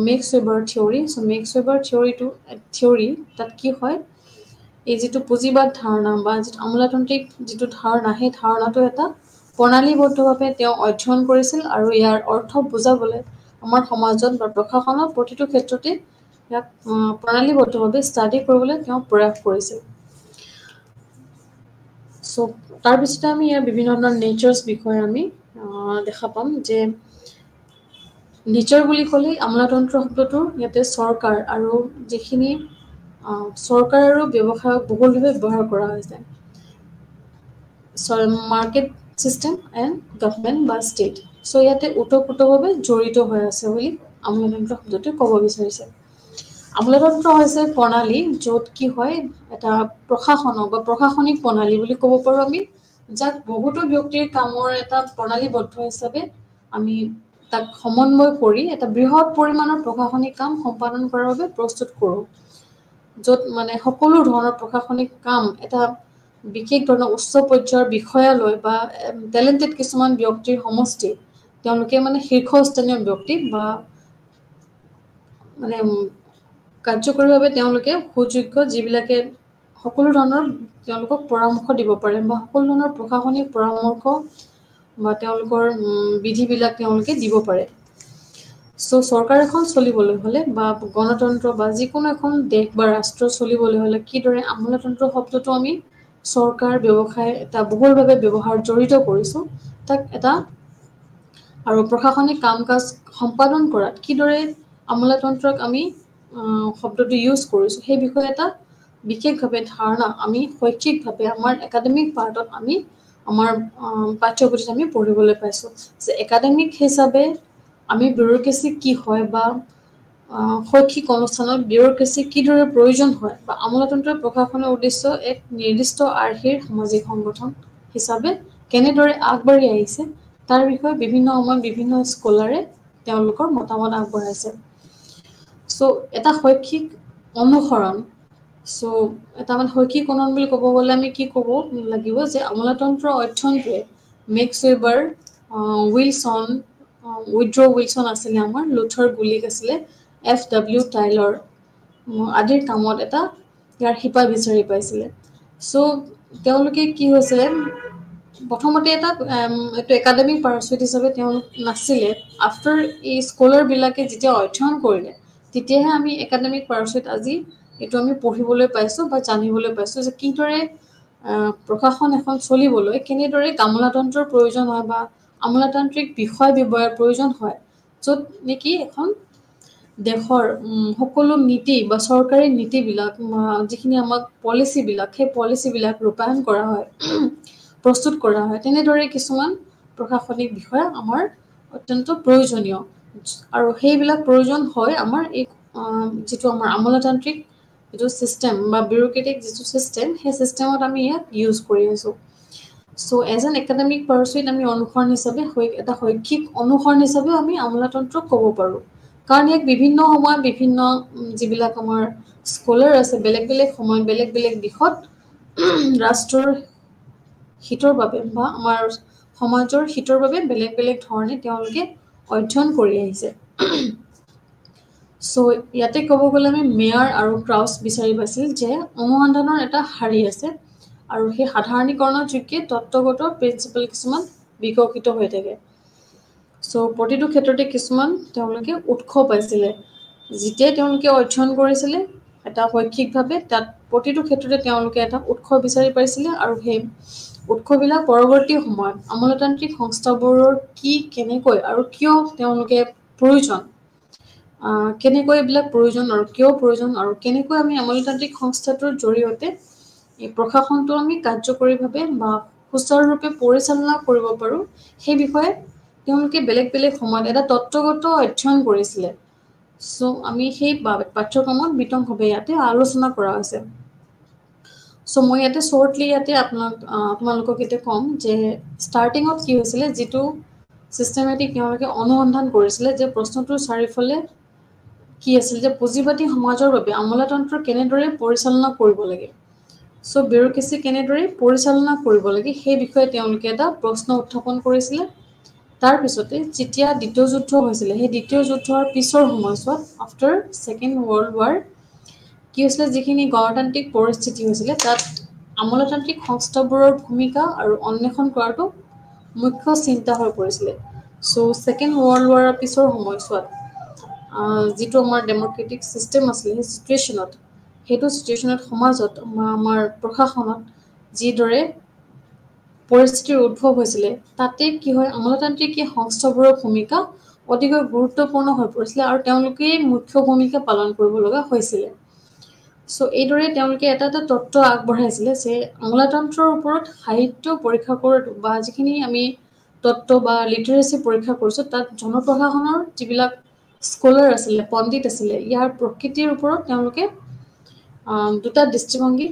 মেক্স ৱেবাৰ থিয়ৰী চ' মেক্স ৱেবাৰ থিয়ৰী তাত কি হয় এই যিটো পুঁজিবাদ ধাৰণা বা যিটো আমোলাতন্ত্ৰিক যিটো ধাৰণা সেই ধাৰণাটো এটা প্ৰণালীবদ্ধভাৱে তেওঁ অধ্যয়ন কৰিছিল আৰু ইয়াৰ অৰ্থ বুজাবলৈ আমাৰ সমাজত বা প্ৰশাসনত প্ৰতিটো ক্ষেত্ৰতে ইয়াক প্ৰণালীবদ্ধভাৱে ষ্টাডি কৰিবলৈ তেওঁ প্ৰয়াস কৰিছিল চ' তাৰপিছতে আমি ইয়াৰ বিভিন্ন ধৰণৰ নেচাৰ্ছ বিষয়ে আমি দেখা পাম যে নেচাৰ বুলি ক'লে আমোলাতন্ত্ৰ শব্দটোৰ ইয়াতে চৰকাৰ আৰু যিখিনি চৰকাৰ আৰু ব্যৱসায়ক বহুলভাৱে ব্যৱহাৰ কৰা হৈছে মাৰ্কেট চিষ্টেম এণ্ড গভৰ্ণমেণ্ট বা ষ্টেট চ' ইয়াতে ওতঃপ্ৰোতভাৱে জড়িত হৈ আছে বুলি আমোলাতন্ত্ৰ শব্দটোৱে ক'ব বিচাৰিছে আমোলাতন্ত্ৰ হৈছে প্ৰণালী য'ত কি হয় এটা প্ৰশাসনক বা প্ৰশাসনিক প্ৰণালী বুলি ক'ব পাৰোঁ আমি যাক বহুতো ব্যক্তিৰ কামৰ এটা প্ৰণালীবদ্ধ হিচাপে আমি তাক সমন্বয় কৰি এটা বৃহৎ পৰিমাণৰ প্ৰশাসনিক কাম সম্পাদন কৰাৰ বাবে প্ৰস্তুত কৰোঁ য'ত মানে সকলো ধৰণৰ প্ৰশাসনিক কাম এটা বিশেষ ধৰণৰ উচ্চ পৰ্যায়ৰ বিষয়ালৈ বা টেলেণ্টেড কিছুমান ব্যক্তিৰ সমষ্টি তেওঁলোকে মানে শীৰ্ষস্থানীয় ব্যক্তি বা মানে কাৰ্যকৰীভাৱে তেওঁলোকে সুযোগ্য যিবিলাকে সকলো ধৰণৰ তেওঁলোকক পৰামৰ্শ দিব পাৰে বা সকলো ধৰণৰ প্ৰশাসনিক পৰামৰ্শ বা তেওঁলোকৰ বিধিবিলাক তেওঁলোকে দিব পাৰে চ' চৰকাৰ এখন চলিবলৈ হ'লে বা গণতন্ত্ৰ বা যিকোনো এখন দেশ বা ৰাষ্ট্ৰ চলিবলৈ হ'লে কিদৰে আমোলাতন্ত্ৰ শব্দটো আমি চৰকাৰ ব্যৱসায় এটা বহুলভাৱে ব্যৱহাৰ জড়িত কৰিছোঁ তাক এটা আৰু প্ৰশাসনিক কাম কাজ সম্পাদন কৰাত কিদৰে আমোলাতন্ত্ৰক আমি শব্দটো ইউজ কৰিছোঁ সেই বিষয়ে এটা বিশেষভাৱে ধাৰণা আমি শৈক্ষিকভাৱে আমাৰ একাডেমিক পাৰ্টত আমি আমাৰ পাঠ্যপুথিত আমি পঢ়িবলৈ পাইছোঁ যে একাডেমিক হিচাপে আমি বিউৰ'ক্ৰেচি কি হয় বা শৈক্ষিক অনুষ্ঠানত বিউৰ'ক্ৰেচি কিদৰে প্ৰয়োজন হয় বা আমোলাতন্ত্ৰ প্ৰশাসনৰ উদ্দেশ্য এক নিৰ্দিষ্ট আৰ্হিৰ সামাজিক সংগঠন হিচাপে কেনেদৰে আগবাঢ়ি আহিছে তাৰ বিষয়ে বিভিন্ন সময়ত বিভিন্ন স্কলাৰে তেওঁলোকৰ মতামত আগবঢ়াইছে। সো এটা শৈক্ষিক অনুসৰণ, সো এটা মানে শৈক্ষিক অনুসৰণ বুলি ক'ব গ'লে আমি কি ক'ব লাগিব যে আমোলাতন্ত্ৰ অধ্যয়নটোৱে Max Weber, Wilson, Woodrow Wilson আছিলে আমাৰ, লুথাৰ গুলিক আছিলে, FW টাইলৰ আদিৰ কামত এটা ইয়াৰ শিপা বিচাৰি পাইছিলে। সো তেওঁলোকে কি হৈছিলে প্ৰথমতে এটা এইটো একাডেমিক পাৰ্চুৱেট হিচাপে তেওঁলোক নাছিলে। আফটাৰ এই স্কলাৰবিলাকে যেতিয়া অধ্যয়ন কৰিলে তেতিয়াহে আমি একাডেমিক পাৰ্চুৱেট আজি এইটো আমি পঢ়িবলৈ পাইছোঁ বা জানিবলৈ পাইছোঁ যে কিদৰে প্ৰশাসন এখন চলিবলৈ কেনেদৰে আমোলাতন্ত্ৰৰ প্ৰয়োজন হয় বা আমোলাতান্ত্ৰিক বিষয় ব্যৱহাৰৰ প্ৰয়োজন হয়, য'ত নেকি এখন দেশৰ সকলো নীতি বা চৰকাৰী নীতিবিলাক যিখিনি আমাক পলিচিবিলাক সেই পলিচিবিলাক ৰূপায়ণ কৰা হয়, প্ৰস্তুত কৰা হয়, তেনেদৰে কিছুমান প্ৰশাসনিক বিষয় আমাৰ অত্যন্ত প্ৰয়োজনীয়। আৰু সেইবিলাক প্ৰয়োজন হয় আমাৰ এই যিটো আমাৰ আমোলাতান্ত্ৰিক যিটো ছিষ্টেম বা বিউৰ'ক্ৰেটিক যিটো ছিষ্টেম, সেই ছিষ্টেমত আমি ইয়াক ইউজ কৰি আছোঁ। সো এজ এন একাডেমিক পাৰ্চুৱেট আমি অনুসৰণ হিচাপে এটা শৈক্ষিক অনুসৰণ হিচাপেও আমি আমোলাতন্ত্ৰক ক'ব পাৰোঁ। কাৰণ ইয়াক বিভিন্ন সময়ত বিভিন্ন যিবিলাক আমাৰ স্কলাৰ আছে বেলেগ বেলেগ সময়ত বেলেগ বেলেগ দিশত ৰাষ্ট্ৰৰ হিতৰ বাবে বা আমাৰ সমাজৰ হিতৰ বাবে বেলেগ বেলেগ ধৰণে তেওঁলোকে অধ্যয়ন কৰি আহিছে। সো ইয়াতে ক'ব গ'লে আমি মেয়াৰ আৰু ক্ৰাউছ বিচাৰি পাইছিল যে অনুসন্ধানৰ এটা শাৰী আছে আৰু সেই সাধাৰণীকৰণৰ যোগে তত্ত্বগত প্ৰিন্সিপাল কিছুমান বিকশিত হৈ থাকে। সো প্ৰতিটো ক্ষেত্ৰতে কিছুমান তেওঁলোকে উৎস পাইছিলে। যেতিয়াই তেওঁলোকে অধ্যয়ন কৰিছিলে এটা শৈক্ষিকভাৱে, তাত প্ৰতিটো ক্ষেত্ৰতে তেওঁলোকে এটা উৎস বিচাৰি পাইছিলে আৰু সেই উৎসবিলাক পৰৱৰ্তী সময়ত আমোলাতান্ত্ৰিক সংস্থাবোৰৰ কি কেনেকৈ আৰু কিয় তেওঁলোকে প্ৰয়োজন, কেনেকৈ এইবিলাক প্ৰয়োজন আৰু কিয় প্ৰয়োজন আৰু কেনেকৈ আমি আমোলাতান্ত্ৰিক সংস্থাটোৰ জৰিয়তে এই প্ৰশাসনটো আমি কাৰ্যকৰীভাৱে বা সুচাৰুৰূপে পৰিচালনা কৰিব পাৰোঁ, সেই বিষয়ে তেওঁলোকে বেলেগ বেলেগ সময়ত এটা তত্ত্বগত অধ্যয়ন কৰিছিলে। সো আমি সেই পাঠ্যক্ৰমত বিতংভাৱে ইয়াতে আলোচনা কৰা হৈছে। সো মই ইয়াতে শ্বৰ্টলি ইয়াতে আপোনালোকক এতিয়া ক'ম যে ষ্টাৰ্টিঙত কি হৈছিলে, যিটো ছিষ্টেমেটিক তেওঁলোকে অনুসন্ধান কৰিছিলে যে প্ৰশ্নটোৰ চাৰিওফালে কি আছিল যে পুঁজিবাদী সমাজৰ বাবে আমোলাতন্ত্ৰ কেনেদৰে পৰিচালনা কৰিব লাগে, সো বিউৰ'ক্ৰেচি কেনেদৰে পৰিচালনা কৰিব লাগে সেই বিষয়ে তেওঁলোকে এটা প্ৰশ্ন উত্থাপন কৰিছিলে। তাৰপিছতে যেতিয়া দ্বিতীয় যুদ্ধ হৈছিলে, সেই দ্বিতীয় যুদ্ধৰ পিছৰ সময়ছোৱাত আফটাৰ ছেকেণ্ড ৱৰ্ল্ড ৱাৰ কি হৈছিলে, যিখিনি গণতান্ত্ৰিক পৰিস্থিতি হৈছিলে তাত আমোলাতান্ত্ৰিক সংস্থাবোৰৰ ভূমিকা আৰু অন্বেষণ কৰাটো মুখ্য চিন্তা হৈ পৰিছিলে। সো ছেকেণ্ড ৱৰ্ল্ড ৱাৰৰ পিছৰ সময়ছোৱাত যিটো আমাৰ ডেম'ক্ৰেটিক ছিষ্টেম আছিলে সেই সেইটো চিটুৱেশ্যনত সমাজত আমাৰ প্ৰশাসনত যিদৰে পৰিস্থিতিৰ উদ্ভৱ হৈছিলে, তাতে কি হয় আমোলাতান্ত্ৰিক এই সংস্থাবোৰৰ ভূমিকা অতিকৈ গুৰুত্বপূৰ্ণ হৈ পৰিছিলে আৰু তেওঁলোকেই মুখ্য ভূমিকা পালন কৰিব লগা হৈছিলে। সো এইদৰে তেওঁলোকে এটা এটা তত্ত্ব আগবঢ়াইছিলে যে আমোলাতন্ত্ৰৰ ওপৰত সাহিত্য পৰীক্ষা কৰাটো বা যিখিনি আমি তত্ত্ব বা লিটাৰেচি পৰীক্ষা কৰিছোঁ, তাত জনপ্ৰশাসনৰ যিবিলাক স্কলাৰ আছিলে, পণ্ডিত আছিলে, ইয়াৰ প্ৰকৃতিৰ ওপৰত তেওঁলোকে দুটা দৃষ্টিভংগী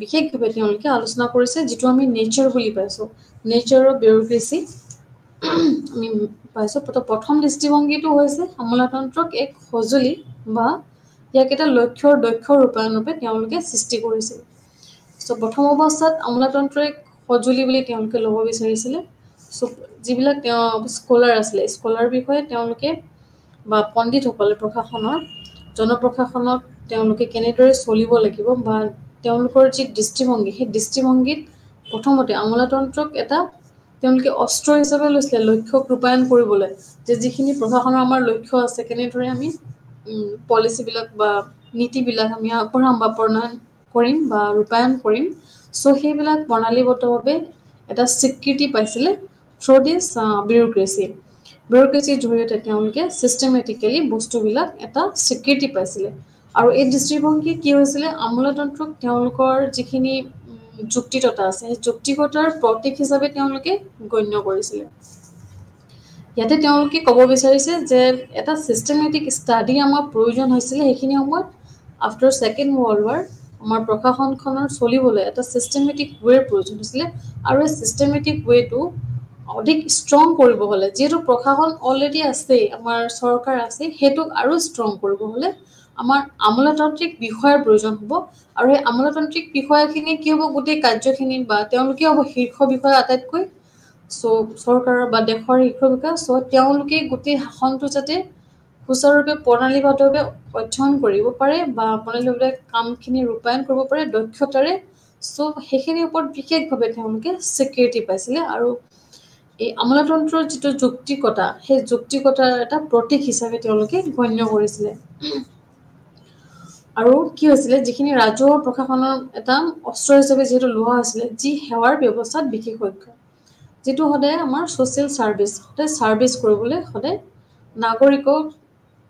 বিশেষভাৱে তেওঁলোকে আলোচনা কৰিছে, যিটো আমি নেচাৰ বুলি পাইছোঁ, নেচাৰ অফ বিউৰ'ক্ৰেচি আমি পাইছোঁ। প্ৰথম দৃষ্টিভংগীটো হৈছে আমোলাতন্ত্ৰক এক সঁজুলি বা ইয়াক এটা লক্ষ্যৰ দক্ষ ৰূপায়ণৰূপে তেওঁলোকে সৃষ্টি কৰিছিল। চ' প্ৰথম অৱস্থাত আমোলাতন্ত্ৰ এক সঁজুলি বুলি তেওঁলোকে ল'ব বিচাৰিছিলে। চ' যিবিলাক স্কলাৰ আছিলে, স্কলাৰ বিষয়ে তেওঁলোকে বা পণ্ডিতসকলে প্ৰশাসনৰ জনপ্ৰশাসনত তেওঁলোকে কেনেদৰে চলিব লাগিব বা তেওঁলোকৰ যি দৃষ্টিভংগী, সেই দৃষ্টিভংগীত প্ৰথমতে আমোলাতন্ত্ৰক এটা তেওঁলোকে অস্ত্ৰ হিচাপে লৈছিলে লক্ষ্যক ৰূপায়ণ কৰিবলৈ, যে যিখিনি প্ৰশাসনৰ আমাৰ লক্ষ্য আছে, কেনেদৰে আমি পলিচিবিলাক বা নীতিবিলাক আমি আগবঢ়াম বা প্ৰণয়ন কৰিম বা ৰূপায়ণ কৰিম। চ' সেইবিলাক প্ৰণালীবদ্ধভাৱে এটা স্বীকৃতি পাইছিলে থ্ৰু দিছ বিউৰ'ক্ৰেচিৰ জৰিয়তে তেওঁলোকে ছিষ্টেমেটিকেলি বস্তুবিলাক এটা স্বীকৃতি পাইছিলে। আৰু এই দৃষ্টিভংগী কি হৈছিলে, আমোলাতন্ত্ৰক তেওঁলোকৰ যিখিনি যুক্তিকতা আছে, সেই যুক্তিকতাৰ প্ৰতীক হিচাপে তেওঁলোকে গণ্য কৰিছিলে। ইয়াতে তেওঁলোকে ক'ব বিচাৰিছে যে এটা ছিষ্টেমেটিক ষ্টাডি আমাৰ প্ৰয়োজন হৈছিলে সেইখিনি সময়ত আফটাৰ ছেকেণ্ড ৱৰ্ল্ড ৱাৰ আমাৰ প্ৰশাসনখনৰ চলিবলৈ এটা চিষ্টেমেটিক ৱেৰ প্ৰয়োজন হৈছিলে আৰু এই চিষ্টেমেটিক ৱেটো অধিক ষ্ট্ৰং কৰিব হ'লে যিহেতু প্ৰশাসন অলৰেডি আছে আমাৰ চৰকাৰ আছে সেইটোক আৰু ষ্ট্ৰং কৰিব হ'লে আমাৰ আমোলাতান্ত্ৰিক বিষয়ৰ প্ৰয়োজন হ'ব আৰু এই আমোলাতান্ত্ৰিক বিষয়খিনি কি হ'ব গোটেই কাৰ্যখিনি বা তেওঁলোকে হ'ব শীৰ্ষ বিষয় আটাইতকৈ চৰকাৰৰ বা দেশৰ শীৰ্ষ বিষয় তেওঁলোকে গোটেই শাসনটো যাতে সুচাৰুৰূপে প্ৰণালীবদ্ধভাৱে অধ্যয়ন কৰিব পাৰে বা প্ৰণালীভাৱে কামখিনি ৰূপায়ণ কৰিব পাৰে দক্ষতাৰে সেইখিনিৰ ওপৰত বিশেষভাৱে তেওঁলোকে স্বীকৃতি পাইছিলে আৰু এই আমোলাতন্ত্ৰৰ যিটো যৌক্তিকতা সেই যৌক্তিকতাৰ এটা প্ৰতীক হিচাপে তেওঁলোকে গণ্য কৰিছিলে আৰু কি হৈছিলে যিখিনি ৰাজহুৱা প্ৰশাসনৰ এটা অস্ত্ৰ হিচাপে যিহেতু লোৱা হৈছিলে যি সেৱাৰ ব্যৱস্থাত বিশেষজ্ঞ যিটো সদায় আমাৰ ছ'চিয়েল ছাৰ্ভিচ সদায় ছাৰ্ভিচ কৰিবলৈ সদায় নাগৰিকক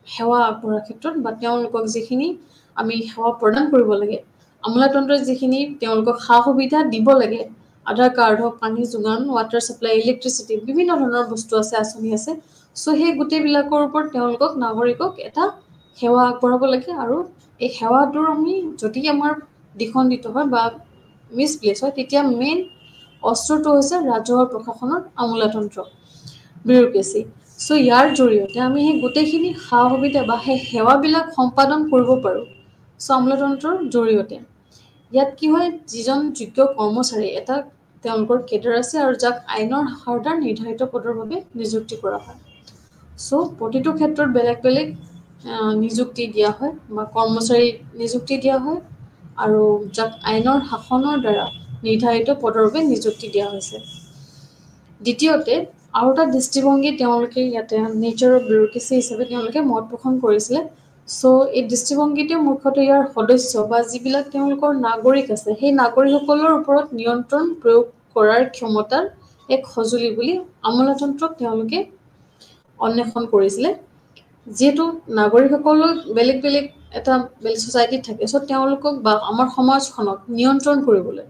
সেৱা আগবঢ়োৱাৰ ক্ষেত্ৰত বা তেওঁলোকক যিখিনি আমি সেৱা প্ৰদান কৰিব লাগে আমোলাতন্ত্ৰই যিখিনি তেওঁলোকক সা সুবিধা দিব লাগে আধাৰ কাৰ্ড হওক পানী যোগান ৱাটাৰ ছাপ্লাই ইলেক্ট্ৰিচিটি বিভিন্ন ধৰণৰ বস্তু আছে আঁচনি আছে সেই গোটেইবিলাকৰ ওপৰত তেওঁলোকক নাগৰিকক এটা সেৱা আগবঢ়াব লাগে আৰু এই সেৱাটোৰ আমি যদি আমাৰ দ্বিখণ্ডিত হয় বা মিছপ্লেচ হয় তেতিয়া মেইন অস্ত্ৰটো হৈছে ৰাজহুৱা প্ৰশাসনৰ আমোলাতন্ত্ৰ বিউৰক্ৰেচি ইয়াৰ জৰিয়তে আমি সেই গোটেইখিনি সা সুবিধা বা সেই সেৱাবিলাক সম্পাদন কৰিব পাৰোঁ আমোলাতন্ত্ৰৰ জৰিয়তে ইয়াত কি হয় যিজন যোগ্য কৰ্মচাৰী এটা তেওঁলোকৰ কেডাৰ আছে আৰু যাক আইনৰ শাখাৰ নিৰ্ধাৰিত পদৰ বাবে নিযুক্তি কৰা হয় প্ৰতিটো ক্ষেত্ৰত বেলেগ বেলেগ নিযুক্তি দিয়া হয় বা কৰ্মচাৰী নিযুক্তি দিয়া হয় আৰু যাক আইনৰ শাসনৰ দ্বাৰা নিৰ্ধাৰিত পদৰ বাবে নিযুক্তি দিয়া হৈছে দ্বিতীয়তে আৰু এটা দৃষ্টিভংগী তেওঁলোকে ইয়াতে নেচাৰ অফ বিউৰক্ৰেচি হিচাপে তেওঁলোকে মত পোষণ কৰিছিলে এই দৃষ্টিভংগীটো মুখ্যতঃ ইয়াৰ সদস্য বা যিবিলাক তেওঁলোকৰ নাগৰিক আছে সেই নাগৰিকসকলৰ ওপৰত নিয়ন্ত্ৰণ প্ৰয়োগ কৰাৰ ক্ষমতাৰ এক সঁজুলি বুলি আমোলাতন্ত্ৰক তেওঁলোকে অন্বেষণ কৰিছিলে যিহেতু নাগৰিকসকলক বেলেগ বেলেগ এটা ছ'চাইটিত থাকে তেওঁলোকক বা আমাৰ সমাজখনক নিয়ন্ত্ৰণ কৰিবলৈ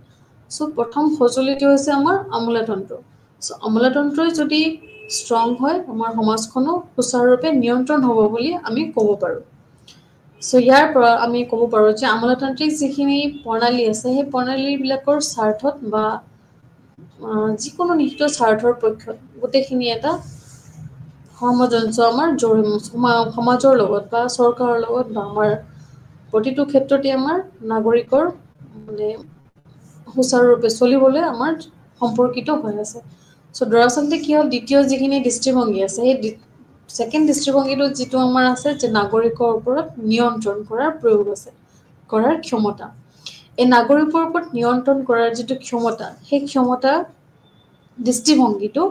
প্ৰথম সঁজুলিটো হৈছে আমাৰ আমোলাতন্ত্ৰ আমোলাতন্ত্ৰই যদি ষ্ট্ৰং হয় আমাৰ সমাজখনো সুচাৰুৰূপে নিয়ন্ত্ৰণ হ'ব বুলি আমি ক'ব পাৰোঁ ইয়াৰ পৰা আমি ক'ব পাৰোঁ যে আমোলাতান্ত্ৰিক যিখিনি প্ৰণালী আছে সেই প্ৰণালীবিলাকৰ স্বাৰ্থত বা যিকোনো নিহিত স্বাৰ্থৰ পক্ষত গোটেইখিনি এটা সামঞ্জস্য আমাৰ সমাজৰ লগত বা চৰকাৰৰ লগত বা আমাৰ প্ৰতিটো ক্ষেত্ৰতে আমাৰ নাগৰিকৰ মানে সুচাৰুৰূপে চলিবলৈ আমাৰ সম্পৰ্কিত হৈ আছে দৰাচলতে কি হ'ল দ্বিতীয় যিখিনি দৃষ্টিভংগী আছে সেই ছেকেণ্ড দৃষ্টিভংগীটো যিটো আমাৰ আছে যে নাগৰিকৰ ওপৰত নিয়ন্ত্ৰণ কৰাৰ প্ৰয়োগ আছে কৰাৰ ক্ষমতা এই নাগৰিকৰ ওপৰত নিয়ন্ত্ৰণ কৰাৰ যিটো ক্ষমতা সেই ক্ষমতা দৃষ্টিভংগীটো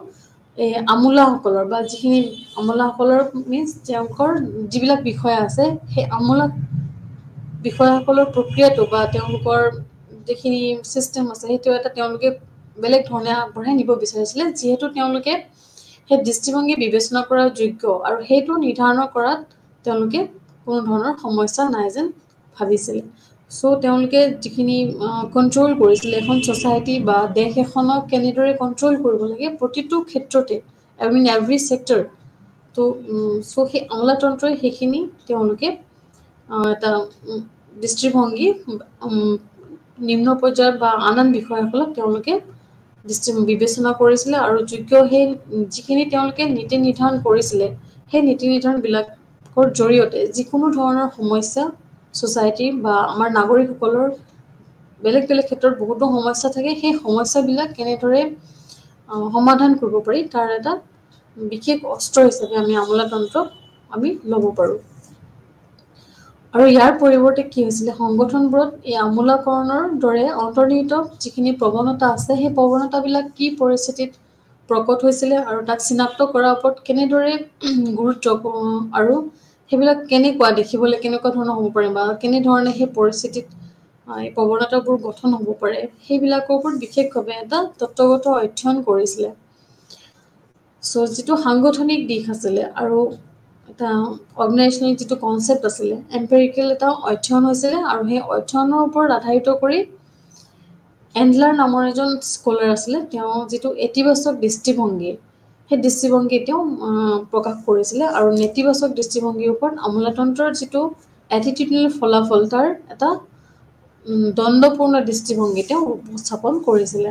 এই আমোলাসকলৰ বা যিখিনি আমোলাসকলৰ মিনছ তেওঁলোকৰ যিবিলাক বিষয়া আছে সেই আমোলা বিষয়াসকলৰ প্ৰক্ৰিয়াটো বা তেওঁলোকৰ যিখিনি ছিষ্টেম আছে সেইটো এটা তেওঁলোকে বেলেগ ধৰণে আগবঢ়াই নিব বিচাৰিছিলে যিহেতু তেওঁলোকে সেই দৃষ্টিভংগী বিবেচনা কৰাৰ যোগ্য আৰু সেইটো নিৰ্ধাৰণ কৰাত তেওঁলোকে কোনো ধৰণৰ সমস্যা নাই যেন ভাবিছিলে তেওঁলোকে যিখিনি কণ্ট্ৰল কৰিছিলে এখন ছ'চাইটি বা দেশ এখনক কেনেদৰে কণ্ট্ৰল কৰিব লাগে প্ৰতিটো ক্ষেত্ৰতে এভৰি ছেক্টৰ সেই আমোলাতন্ত্ৰই সেইখিনি তেওঁলোকে এটা দৃষ্টিভংগী নিম্ন পৰ্যায়ৰ বা আন বিষয়াসকলক তেওঁলোকে বিবেচনা কৰিছিলে আৰু যোগ্য সেই যিখিনি তেওঁলোকে নীতি নিৰ্ধাৰণ কৰিছিলে সেই নীতি নিৰ্ধাৰণবিলাকৰ জৰিয়তে যিকোনো ধৰণৰ সমস্যা ছ'চাইটি বা আমাৰ নাগৰিকসকলৰ বেলেগ বেলেগ ক্ষেত্ৰত বহুতো সমস্যা থাকে সেই সমস্যাবিলাক কেনেদৰে সমাধান কৰিব পাৰি তাৰ এটা বিশেষ অস্ত্ৰ হিচাপে আমি আমোলাতন্ত্ৰক আমি ল'ব পাৰোঁ আৰু ইয়াৰ পৰিৱৰ্তে কি হৈছিলে সংগঠনবোৰত এই আমোলাকৰণৰ দৰে অন্তৰ্নিহিত যিখিনি প্ৰৱণতা আছে সেই প্ৰৱণতাবিলাক কি পৰিস্থিতিত প্ৰকট হৈছিলে আৰু তাক চিনাক্ত কৰাৰ ওপৰত কেনেদৰে গুৰুত্ব আৰু সেইবিলাক কেনেকুৱা দেখিবলৈ কেনেকুৱা ধৰণৰ হ'ব পাৰে বা কেনেধৰণে সেই পৰিস্থিতিত এই প্ৰৱণতাবোৰ গঠন হ'ব পাৰে সেইবিলাকৰ ওপৰত বিশেষভাৱে এটা তত্ত্বগত অধ্যয়ন কৰিছিলে যিটো সাংগঠনিক দিশ আছিলে আৰু এটা অৰ্গেনাইজেশ্যনেল যিটো কনচেপ্ট আছিলে এম্পেৰিকেল এটা অধ্যয়ন হৈছিলে আৰু সেই অধ্যয়নৰ ওপৰত আধাৰিত কৰি এণ্ডলাৰ নামৰ এজন স্কলাৰ আছিলে তেওঁ যিটো ইতিবাচক দৃষ্টিভংগী সেই দৃষ্টিভংগী তেওঁ প্ৰকাশ কৰিছিলে আৰু নেতিবাচক দৃষ্টিভংগীৰ ওপৰত আমোলাতন্ত্ৰৰ যিটো এটিটিউডনেল ফলাফল তাৰ এটা দণ্ডপূৰ্ণ দৃষ্টিভংগী তেওঁ উপস্থাপন কৰিছিলে।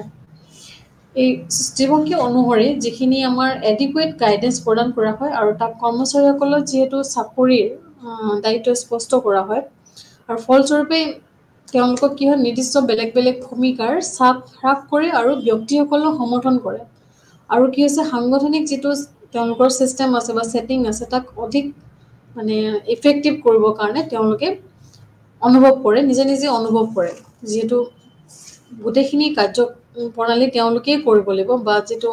এই দৃষ্টিভংগী অনুসৰি যিখিনি আমাৰ এডিকুৱেট গাইডেন্স প্ৰদান কৰা হয় আৰু তাক কৰ্মচাৰীসকলক যিহেতু চাকৰিৰ দায়িত্ব স্পষ্ট কৰা হয় আৰু ফলস্বৰূপে তেওঁলোকক কি হয় নিৰ্দিষ্ট বেলেগ বেলেগ ভূমিকাৰ চাপ হ্ৰাস কৰে আৰু ব্যক্তিসকলক সমৰ্থন কৰে আৰু কি হৈছে সাংগঠনিক যিটো তেওঁলোকৰ ছিষ্টেম আছে বা ছেটিং আছে তাক অধিক মানে ইফেক্টিভ কৰিবৰ কাৰণে তেওঁলোকে অনুভৱ কৰে নিজে নিজে অনুভৱ কৰে যিহেতু গোটেইখিনি কাৰ্যপ্ৰণালী তেওঁলোকেই কৰিব লাগিব বা যিটো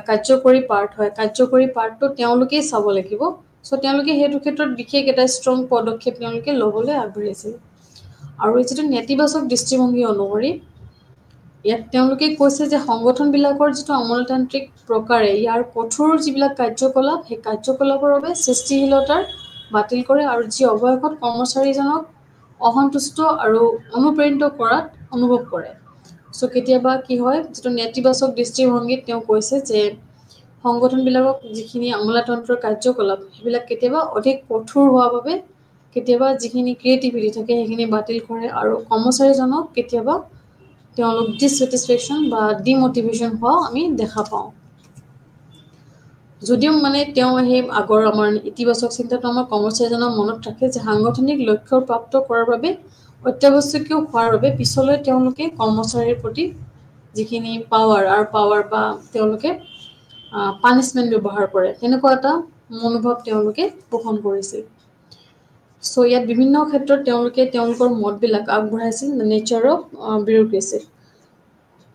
কাৰ্যকৰী পাৰ্ট হয় কাৰ্যকৰী পাৰ্টটো তেওঁলোকেই চাব লাগিব চ' তেওঁলোকে সেইটো ক্ষেত্ৰত বিশেষ এটা ষ্ট্ৰং পদক্ষেপ তেওঁলোকে ল'বলৈ আগবাঢ়িছিল আৰু এই যিটো নেতিবাচক দৃষ্টিভংগী অনুসৰি ইয়াত তেওঁলোকে কৈছে যে সংগঠনবিলাকৰ যিটো আমোলাতান্ত্ৰিক প্ৰকাৰে ইয়াৰ কঠোৰ যিবিলাক কাৰ্যকলাপ সেই কাৰ্যকলাপৰ বাবে সৃষ্টিশীলতাৰ বাতিল কৰে আৰু যি অৱশেষত কৰ্মচাৰীজনক অসন্তুষ্ট আৰু অনুপ্ৰাণিত কৰাত অনুভৱ কৰে চ' কেতিয়াবা কি হয় যিটো নেতিবাচক দৃষ্টিভংগীত তেওঁ কৈছে যে সংগঠনবিলাকক যিখিনি আমোলাতন্ত্ৰৰ কাৰ্যকলাপ সেইবিলাক কেতিয়াবা অধিক কঠোৰ হোৱাৰ বাবে কেতিয়াবা যিখিনি ক্ৰিয়েটিভিটি থাকে সেইখিনি বাতিল কৰে আৰু কৰ্মচাৰীজনক কেতিয়াবা তেওঁলোক ডিছছেটিছফেকশ্যন বা ডিমটিভেশ্যন হোৱা আমি দেখা পাওঁ যদিও মানে তেওঁ সেই আগৰ আমাৰ ইতিবাচক চিন্তাটো আমাৰ কৰ্মচাৰীজনৰ মনত ৰাখে যে সাংগঠনিক লক্ষ্য প্ৰাপ্ত কৰাৰ বাবে অত্যাৱশ্যকীয় হোৱাৰ বাবে পিছলৈ তেওঁলোকে কৰ্মচাৰীৰ প্ৰতি যিখিনি পাৱাৰ বা তেওঁলোকে পানিছমেণ্ট ব্যৱহাৰ কৰে তেনেকুৱা এটা মনোভাৱ তেওঁলোকে পোষণ কৰিছিল চ' ইয়াত বিভিন্ন ক্ষেত্ৰত তেওঁলোকে তেওঁলোকৰ মতবিলাক আগবঢ়াইছিল নেচাৰ অফ বিউৰক্ৰেচি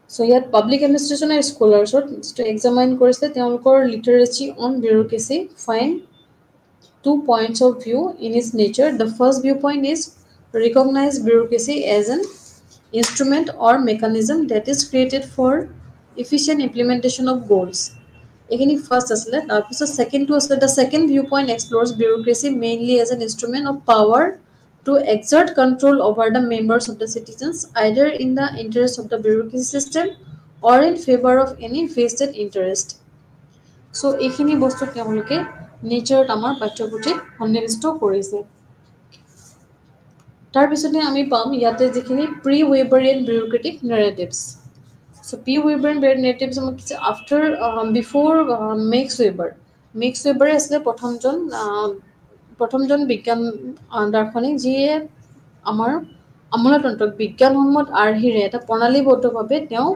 চ' ইয়াত পাব্লিক এডমিনিষ্ট্ৰেশ্যনে স্কলাৰ্ছত যিটো এক্সামাইন কৰিছিলে তেওঁলোকৰ literature on bureaucracy find 2 points of view in its nature. The first viewpoint is recognize bureaucracy as an instrument or mechanism that is created for efficient implementation of goals. Again, first asle, second to asle, the second viewpoint explores bureaucracy mainly as an instrument of power to exert control over the members of the citizens, either in the interest of the bureaucracy system or in favor of any vested interest. So, এইখিনি বস্তু তেওঁলোকে নেচাৰত আমাৰ পাঠ্যপুথিত সন্নিৱিষ্ট কৰিছে তাৰপিছতে আমি পাম ইয়াতে যিখিনি প্ৰি ৱেবাৰিয়ান বিউৰক্ৰেটিক নেৰেটিভছ চ' প্ৰি ৱেবাৰিয়ান নেৰেটিভছ আমাক আফটাৰ বিফ'ৰ মেক্স ৱেবাৰে আছিলে প্ৰথমজন বিজ্ঞান দাৰ্শনিক যিয়ে আমাৰ আমোলাতন্ত্ৰক বিজ্ঞানসন্মত আৰ্হিৰে এটা প্ৰণালীবদ্ধভাৱে তেওঁ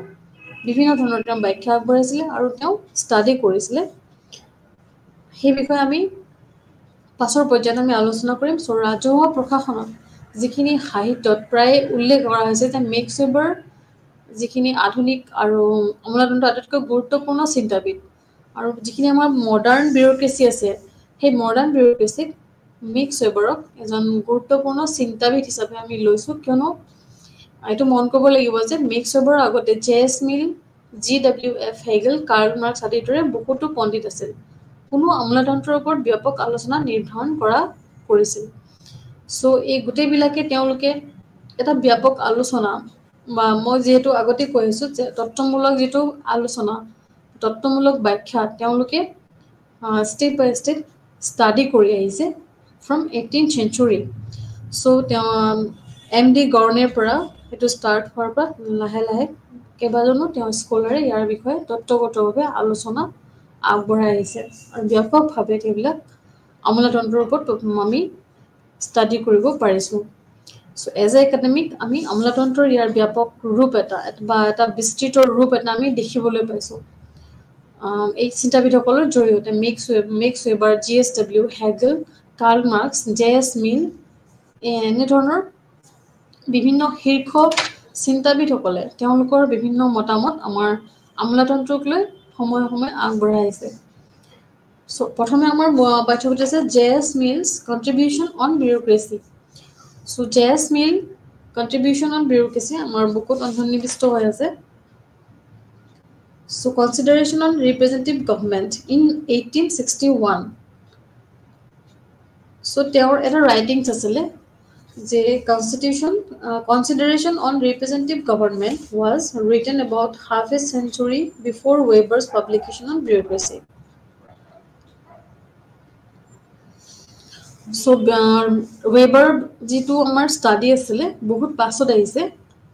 বিভিন্ন ধৰণৰ তেওঁ ব্যাখ্যা আগবঢ়াইছিলে আৰু তেওঁ ষ্টাডি কৰিছিলে সেই বিষয়ে আমি পাছৰ পৰ্যায়ত আমি আলোচনা কৰিম চ' ৰাজহুৱা প্ৰশাসনত যিখিনি সাহিত্যত প্ৰায় উল্লেখ কৰা হৈছে যে মেক্স ৱেবাৰ যিখিনি আধুনিক আৰু আমোলাতন্ত্ৰ আটাইতকৈ গুৰুত্বপূৰ্ণ চিন্তাবিদ আৰু যিখিনি আমাৰ মডাৰ্ণ বিউৰক্ৰেচি আছে সেই মডাৰ্ণ বিউৰক্ৰেচিক মেক্স ৱেবাৰক এজন গুৰুত্বপূৰ্ণ চিন্তাবিদ হিচাপে আমি লৈছোঁ কিয়নো এইটো মন কৰিব লাগিব যে মেক্স ৱেবাৰৰ আগতে জে.এছ. মিল G.W.F. হেগেল কাৰ্ল মাৰ্কছ আদিৰ দৰে বহুতো পণ্ডিত আছিল কোনো আমোলাতন্ত্ৰৰ ওপৰত ব্যাপক আলোচনা নিৰ্ধাৰণ কৰিছিল চ' এই গোটেইবিলাকে তেওঁলোকে এটা ব্যাপক আলোচনা বা মই যিহেতু আগতে কৈ আছোঁ যে তত্ত্বমূলক যিটো আলোচনা তত্ত্বমূলক ব্যাখ্যা তেওঁলোকে ষ্টেপ বাই ষ্টেপ ষ্টাডি কৰি আহিছে ফ্ৰম 18th century চ' তেওঁ M.D. গৰ্ণেৰ পৰা সেইটো ষ্টাৰ্ট হোৱাৰ পৰা লাহে লাহে কেইবাজনো তেওঁ স্কলাৰে ইয়াৰ বিষয়ে তত্ত্বগতভাৱে আলোচনা আগবঢ়াই আহিছে আৰু ব্যাপকভাৱে সেইবিলাক আমোলাতন্ত্ৰৰ ওপৰত আমি ষ্টাডি কৰিব পাৰিছোঁ চ' এজ এ একাডেমিক আমি আমোলাতন্ত্ৰৰ ইয়াৰ ব্যাপক ৰূপ এটা বা এটা বিস্তৃত ৰূপ এটা আমি দেখিবলৈ পাইছোঁ এই চিন্তাবিদসকলৰ জৰিয়তে Max Weber G.S.W. Hegel Karl Marx J.S. Mill এনেধৰণৰ বিভিন্ন শীৰ্ষ চিন্তাবিদসকলে তেওঁলোকৰ বিভিন্ন মতামত আমাৰ আমোলাতন্ত্ৰক লৈ সময়ে সময়ে আগবঢ়াই আহিছে চ' প্ৰথমে আমাৰ পাঠ্যপুথি আছে J.S. Mill's contribution on bureaucracy so' J.S. Mill contribution on bureaucracy আমাৰ বুকুত সন্নিৱিষ্ট হৈ আছে so' consideration on representative government in 1861 so' তেওঁৰ এটা ৰাইটিংছ আছিলে যে consideration on representative government was written about half a century before Weber's publication on bureaucracy. So Weber যিটো আমাৰ ষ্টাডি আছিলে বহুত পাছত আহিছে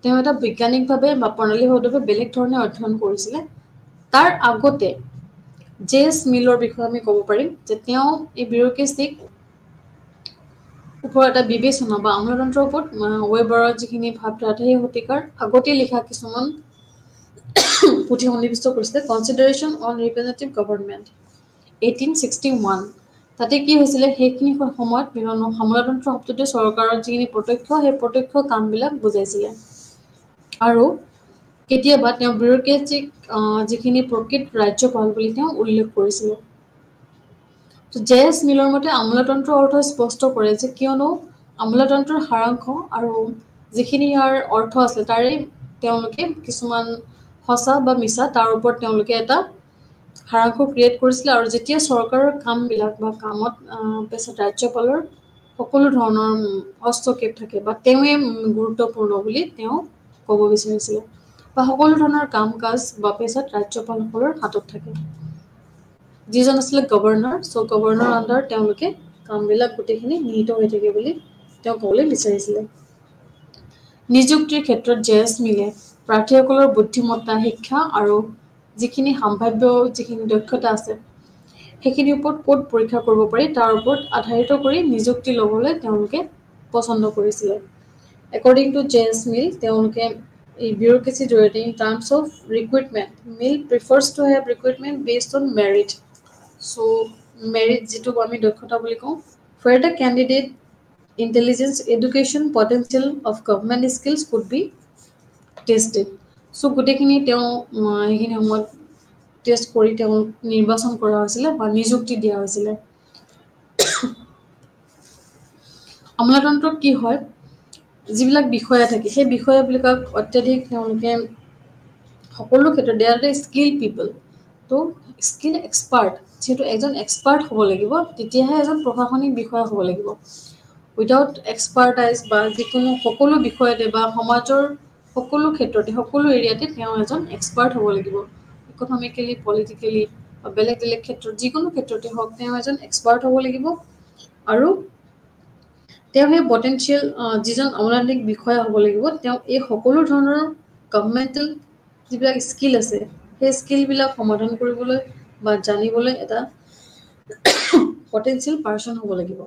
তেওঁ এটা বৈজ্ঞানিকভাৱে বা প্ৰণালীবদ্ধভাৱে বেলেগ ধৰণে অধ্যয়ন কৰিছিলে তাৰ আগতে জেছ মিলৰ বিষয়ে আমি ক'ব পাৰিম যে তেওঁ এই বিউৰ'ক্ৰেচিক ওপৰত এটা বিবেচনা বা আমোলাতন্ত্ৰৰ ওপৰত ৱেবাৰৰ যিখিনি ভাৱধাৰা সেই শতিকাৰ আগতে লিখা কিছুমান পুথি সন্নিৱিষ্ট কৰিছিলে কনচিডাৰেশ্যন অন ৰিপ্ৰেজেণ্টেটিভ গভৰ্ণমেণ্ট 1861 তাতে কি হৈছিলে সেইখিনি সময়ত বিভিন্ন আমোলাতন্ত্ৰ শব্দটোৱে চৰকাৰৰ যিখিনি প্ৰত্যক্ষ সেই প্ৰত্যক্ষ কামবিলাক বুজাইছিলে আৰু কেতিয়াবা তেওঁ বিউৰ'ক্ৰেটিক যিখিনি প্ৰকৃত ৰাজ্যপাল বুলি তেওঁ উল্লেখ কৰিছিলে জেছ মিলৰ মতে আমোলাতন্ত্ৰৰ অৰ্থ স্পষ্ট কৰে যে কিয়নো আমোলাতন্ত্ৰৰ সাৰাংশ আৰু যিখিনি ইয়াৰ অৰ্থ আছে তাৰে তেওঁলোকে কিছুমান সঁচা বা মিছা তাৰ ওপৰত তেওঁলোকে এটা সাৰাংশ ক্ৰিয়েট কৰিছিলে আৰু যেতিয়া চৰকাৰৰ কামবিলাক বা কামত পেছত ৰাজ্যপালৰ সকলো ধৰণৰ হস্তক্ষেপ থাকে বা তেওঁৱে গুৰুত্বপূৰ্ণ বুলি তেওঁ ক'ব বিচাৰিছিলে বা সকলো ধৰণৰ কাম কাজ বা পেছত ৰাজ্যপালসকলৰ হাতত থাকে যিজন আছিলে গভৰ্ণৰ চ' গভৰ্ণৰ আণ্ডাৰত তেওঁলোকে কামবিলাক গোটেইখিনি নিহিত হৈ থাকে বুলি তেওঁ ক'বলৈ বিচাৰিছিলে নিযুক্তিৰ ক্ষেত্ৰত জেছ মিলে প্ৰাৰ্থীসকলৰ বুদ্ধিমত্তা শিক্ষা আৰু যিখিনি সাম্ভাৱ্য যিখিনি দক্ষতা আছে সেইখিনিৰ ওপৰত ক'ত পৰীক্ষা কৰিব পাৰি তাৰ ওপৰত আধাৰিত কৰি নিযুক্তি ল'বলৈ তেওঁলোকে পচন্দ কৰিছিলে একৰ্ডিং টু জেছ মিল তেওঁলোকে এই বিউৰ'ক্ৰেচিৰ জৰিয়তে in terms of recruitment Mill prefers to have recruitment based on merit so' merit যিটো আমি দক্ষতা বুলি কওঁ ফৰ এটা candidate intelligence education potential of government skills could be tested so' গোটেইখিনি তেওঁ সেইখিনি সময়ত টেষ্ট কৰি তেওঁ নিৰ্বাচন কৰা হৈছিলে বা নিযুক্তি দিয়া হৈছিলে আমোলাতন্ত্ৰত কি হয় যিবিলাক বিষয়া থাকে সেই বিষয়াবিলাকক অত্যাধিক তেওঁলোকে সকলো ক্ষেত্ৰত দে আৰ দ্য স্কিল পিপল তো স্কিল এক্সপাৰ্ট যিহেতু এজন এক্সপাৰ্ট হ'ব লাগিব তেতিয়াহে এজন প্ৰশাসনিক বিষয়া হ'ব লাগিব উইদাউট এক্সপাৰ্টাইজ বা যিকোনো সকলো বিষয়তে বা সমাজৰ সকলো ক্ষেত্ৰতে সকলো এৰিয়াতে তেওঁ এজন এক্সপাৰ্ট হ'ব লাগিব ইকনমিকেলি পলিটিকেলি বা বেলেগ বেলেগ ক্ষেত্ৰত যিকোনো ক্ষেত্ৰতে হওক তেওঁ এজন এক্সপাৰ্ট হ'ব লাগিব আৰু তেওঁ সেই পটেঞ্চিয়েল যিজন আমোলাতন্ত্ৰিক বিষয়া হ'ব লাগিব তেওঁ এই সকলো ধৰণৰ গভমেণ্টেল যিবিলাক স্কিল আছে সেই স্কিলবিলাক সমাধান কৰিবলৈ বা জানিবলৈ এটা পটেঞ্চিয়েল পাৰ্চন হ'ব লাগিব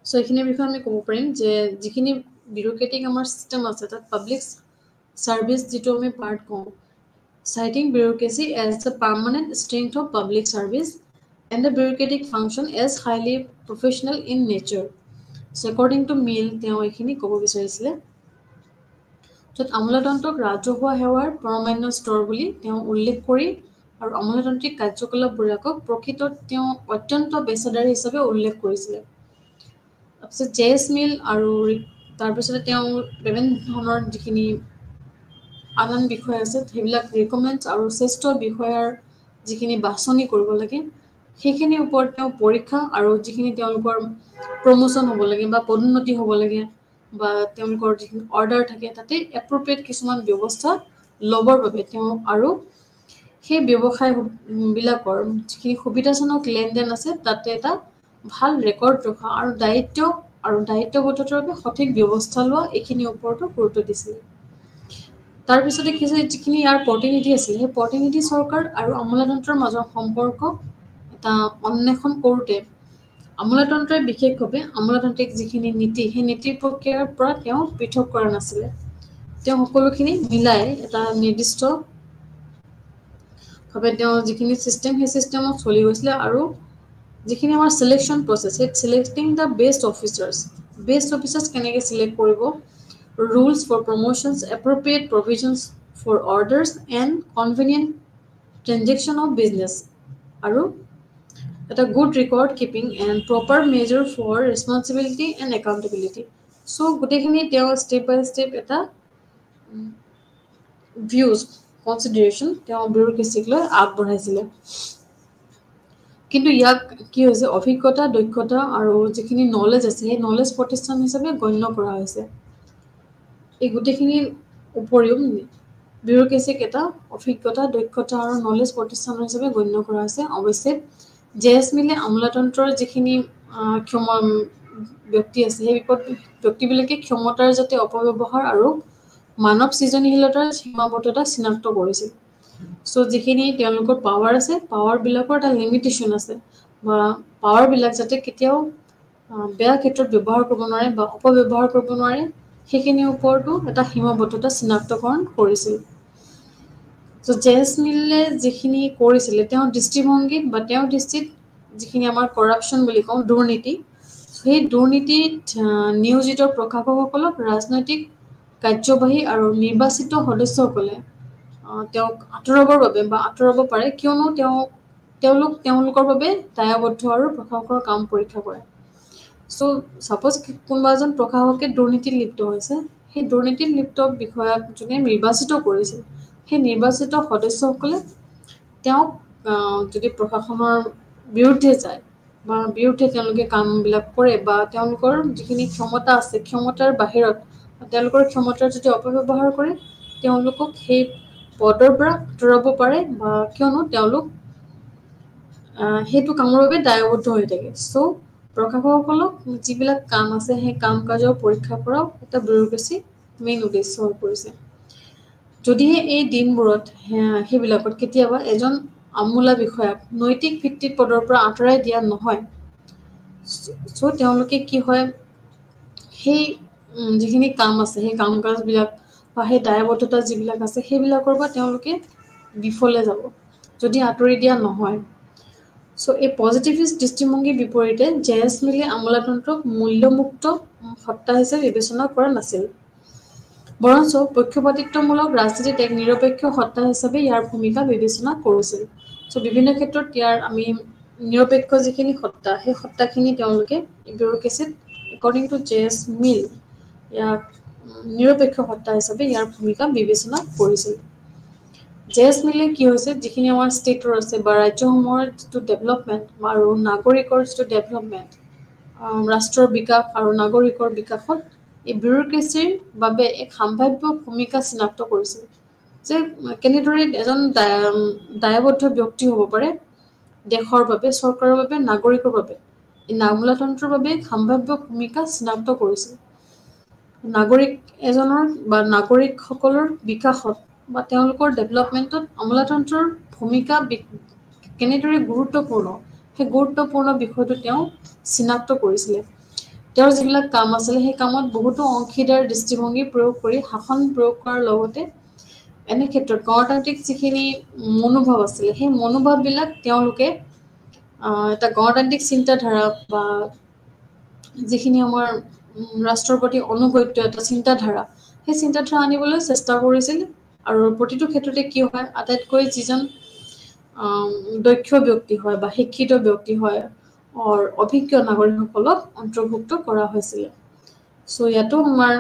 চ' এইখিনিৰ বিষয়ে আমি ক'ব পাৰিম যে যিখিনি বিউৰ'ক্ৰেটিক আমাৰ চিষ্টেম আছে তাত পাব্লিক ছাৰ্ভিচ যিটো আমি পাৰ্ট কওঁ citing bureaucracy as the permanent strength of public service and the bureaucratic function as highly professional in nature. So according to Mill, তেওঁ এইখিনি ক'ব বিচাৰিছিলে য'ত আমোলাতন্ত্ৰক ৰাজহুৱা সেৱাৰ পৰমান্য স্তৰ বুলি তেওঁ উল্লেখ কৰি আৰু আমোলাতন্ত্ৰিক কাৰ্যকলাপবোৰক প্ৰকৃতত তেওঁ অত্যন্ত পেছাদাৰী হিচাপে উল্লেখ কৰিছিলে তাৰপিছত জেছ মিল আৰু তাৰপিছতে তেওঁ বিভিন্ন ধৰণৰ যিখিনি আন বিষয় আছে সেইবিলাক ৰিকমেণ্ডছ আৰু শ্ৰেষ্ঠ বিষয়াৰ যিখিনি বাছনি কৰিব লাগে সেইখিনিৰ ওপৰত তেওঁ পৰীক্ষা আৰু যিখিনি তেওঁলোকৰ প্ৰমোশ্যন হ'ব লাগে বা পদোন্নতি হ'ব লাগে বা তেওঁলোকৰ যিখিনি অৰ্ডাৰ থাকে তাতে এপ্ৰপ্ৰিয়েট কিছুমান ব্যৱস্থা ল'বৰ বাবে তেওঁ আৰু সেই ব্যৱসায়বিলাকৰ যিখিনি সুবিধাজনক লেনদেন আছে তাতে এটা ভাল ৰেকৰ্ড ৰখা আৰু দায়িত্ববোধতাৰ বাবে সঠিক ব্যৱস্থা লোৱা এইখিনিৰ ওপৰতো গুৰুত্ব দিছিল তাৰপিছতে কি হৈছে যিখিনি ইয়াৰ প্ৰতিনিধি আছিল সেই প্ৰতিনিধি চৰকাৰ আৰু আমোলাতন্ত্ৰৰ মাজৰ সম্পৰ্ক এটা অন্বেষণ কৰোঁতে আমোলাতন্ত্ৰই বিশেষভাৱে আমোলাতন্ত্ৰিক যিখিনি নীতি সেই নীতিৰ প্ৰক্ৰিয়াৰ পৰা তেওঁ পৃথক কৰা নাছিলে তেওঁ সকলোখিনি মিলাই এটা নিৰ্দিষ্টভাৱে তেওঁ যিখিনি ছিষ্টেম সেই ছিষ্টেমত চলি গৈছিলে আৰু যিখিনি আমাৰ চিলেকশ্যন প্ৰচেছ সেই চিলেক্টিং দ্য বেষ্ট অফিচাৰ্ছ কেনেকৈ চিলেক্ট কৰিব rules for promotions, appropriate provisions for orders, and convenient transaction of business. আৰু এটা good record keeping and proper measure for responsibility and accountability. So গোটেইখিনি তেওঁ step by step এটা views, consideration তেওঁ bureaucracy লৈ আগবঢ়াইছিলে কিন্তু ইয়াক কি হৈছে অভিজ্ঞতা দক্ষতা আৰু যিখিনি নলেজ আছে সেই নলেজ প্ৰতিষ্ঠান হিচাপে গণ্য কৰা হৈছে এই গোটেইখিনিৰ উপৰিও বিউৰ'ক্ৰেচিক এটা অভিজ্ঞতা দক্ষতা আৰু নলেজ প্ৰতিষ্ঠান হিচাপে গণ্য কৰা হৈছে অৱশ্যে জেছ মিলে আমোলাতন্ত্ৰৰ যিখিনি ক্ষমা ব্যক্তি আছে সেই ব্যক্তিবিলাকে ক্ষমতাৰ যাতে অপব্যৱহাৰ আৰু মানৱ সৃজনীশীলতাৰ সীমাবদ্ধতা চিনাক্ত কৰিছিল সো যিখিনি তেওঁলোকৰ পাৱাৰ আছে পাৱাৰবিলাকৰ এটা লিমিটেশ্যন আছে বা পাৱাৰবিলাক যাতে কেতিয়াও বেয়া ক্ষেত্ৰত ব্যৱহাৰ কৰিব নোৱাৰে বা অপব্যৱহাৰ কৰিব নোৱাৰে সেইখিনিৰ ওপৰতো এটা সীমাবদ্ধতা চিনাক্তকৰণ কৰিছিল সো জেমছ মিলে যিখিনি কৰিছিলে তেওঁৰ দৃষ্টিভংগীত বা তেওঁৰ দৃষ্টিত যিখিনি আমাৰ কৰাপশ্যন বুলি কওঁ দুৰ্নীতি সেই দুৰ্নীতিত নিয়োজিত প্ৰশাসকসকলক ৰাজনৈতিক কাৰ্যবাহী আৰু নিৰ্বাচিত সদস্যসকলে তেওঁক আঁতৰাবৰ বাবে বা আঁতৰাব পাৰে কিয়নো তেওঁলোকৰ বাবে দায়বদ্ধ আৰু প্ৰশাসকৰ কাম পৰীক্ষা কৰে সো সাপোজ কোনোবা এজন প্ৰশাসকে দুৰ্নীতিত লিপ্ত হৈছে সেই দুৰ্নীতিত লিপ্ত বিষয়াক যোনে নিৰ্বাচিত কৰিছিল সেই নিৰ্বাচিত সদস্যসকলে তেওঁক যদি প্ৰশাসনৰ বিৰুদ্ধে যায় বা বিৰুদ্ধে তেওঁলোকে কামবিলাক কৰে বা তেওঁলোকৰ যিখিনি ক্ষমতা আছে ক্ষমতাৰ বাহিৰত তেওঁলোকৰ ক্ষমতাৰ যদি অপব্যৱহাৰ কৰে তেওঁলোকক সেই পদৰ পৰা আঁতৰাব পাৰে বা কিয়নো তেওঁলোক সেইটো কামৰ বাবে দায়বদ্ধ হৈ থাকে সো প্ৰশাসকসকলক যিবিলাক কাম আছে সেই কাম কাজৰ পৰীক্ষা কৰাও এটা ব্যুৰ'ক্ৰেচি মেইন উদ্দেশ্য হৈ পৰিছে যদিহে এই দিনবোৰত সেইবিলাকত কেতিয়াবা এজন আমোলা বিষয়াক নৈতিক ভিত্তিত পদৰ পৰা আঁতৰাই দিয়া নহয় সো তেওঁলোকে কি হয় সেই যিখিনি কাম আছে সেই কাম কাজবিলাক বা সেই দায়বদ্ধতা যিবিলাক আছে সেইবিলাকৰ পৰা তেওঁলোকে বিফলে যাব যদি আঁতৰি দিয়া নহয় সো এই পজিটিভিষ্ট দৃষ্টিভংগীৰ বিপৰীতে জেমছ মিলে আমোলাতন্ত্ৰক মূল্যমুক্ত সত্তা হিচাপে বিবেচনা কৰা নাছিল বৰঞ্চ পক্ষপাতিত্বমূলক ৰাজনীতিত এক নিৰপেক্ষ সত্তা হিচাপে ইয়াৰ ভূমিকা বিবেচনা কৰিছিল সো বিভিন্ন ক্ষেত্ৰত ইয়াৰ আমি নিৰপেক্ষ যিখিনি সত্তা সেই সত্তাখিনি তেওঁলোকে ব্যুৰ'ক্ৰেচিত একৰ্ডিং টু জেমছ মিল ইয়াক নিৰপেক্ষ সত্তা হিচাপে ইয়াৰ ভূমিকা বিবেচনা কৰিছিল জেমছ মিলে কি হৈছে যিখিনি আমাৰ ষ্টেটৰ আছে বা ৰাজ্যসমূহৰ যিটো ডেভেলপমেণ্ট আৰু নাগৰিকৰ যিটো ডেভেলপমেণ্ট ৰাষ্ট্ৰৰ বিকাশ আৰু নাগৰিকৰ বিকাশত এই ব্যুৰ'ক্ৰেচিৰ বাবে এক সাম্ভাৱ্য ভূমিকা চিনাক্ত কৰিছিল যে কেনেদৰে এজন দায়বদ্ধ ব্যক্তি হ'ব পাৰে দেশৰ বাবে চৰকাৰৰ বাবে নাগৰিকৰ বাবে এই আমোলাতন্ত্ৰৰ বাবে সাম্ভাৱ্য ভূমিকা চিনাক্ত কৰিছিল নাগৰিক এজনৰ বা নাগৰিকসকলৰ বিকাশত বা তেওঁলোকৰ ডেভেলপমেণ্টত আমোলাতন্ত্ৰৰ ভূমিকা কেনেদৰে গুৰুত্বপূৰ্ণ সেই গুৰুত্বপূৰ্ণ বিষয়টো তেওঁ চিনাক্ত কৰিছিলে তেওঁৰ যিবিলাক কাম আছিলে সেই কামত বহুতো অংশীদাৰ দৃষ্টিভংগী প্ৰয়োগ কৰি শাসন প্ৰয়োগ কৰাৰ লগতে এনে ক্ষেত্ৰত গণতান্ত্ৰিক যিখিনি মনোভাৱ আছিলে সেই মনোভাৱবিলাক তেওঁলোকে এটা গণতান্ত্ৰিক চিন্তাধাৰা বা যিখিনি আমাৰ ৰাষ্ট্ৰৰ প্ৰতি অনুগত্য এটা চিন্তাধাৰা সেই চিন্তাধাৰা আনিবলৈ চেষ্টা কৰিছিল আৰু প্ৰতিটো ক্ষেত্ৰতে কি হয় আটাইতকৈ যিজন দক্ষ ব্যক্তি হয় বা শিক্ষিত ব্যক্তি হয় অভিজ্ঞ নাগৰিকসকলক অন্তৰ্ভুক্ত কৰা হৈছিলে সো ইয়াতো আমাৰ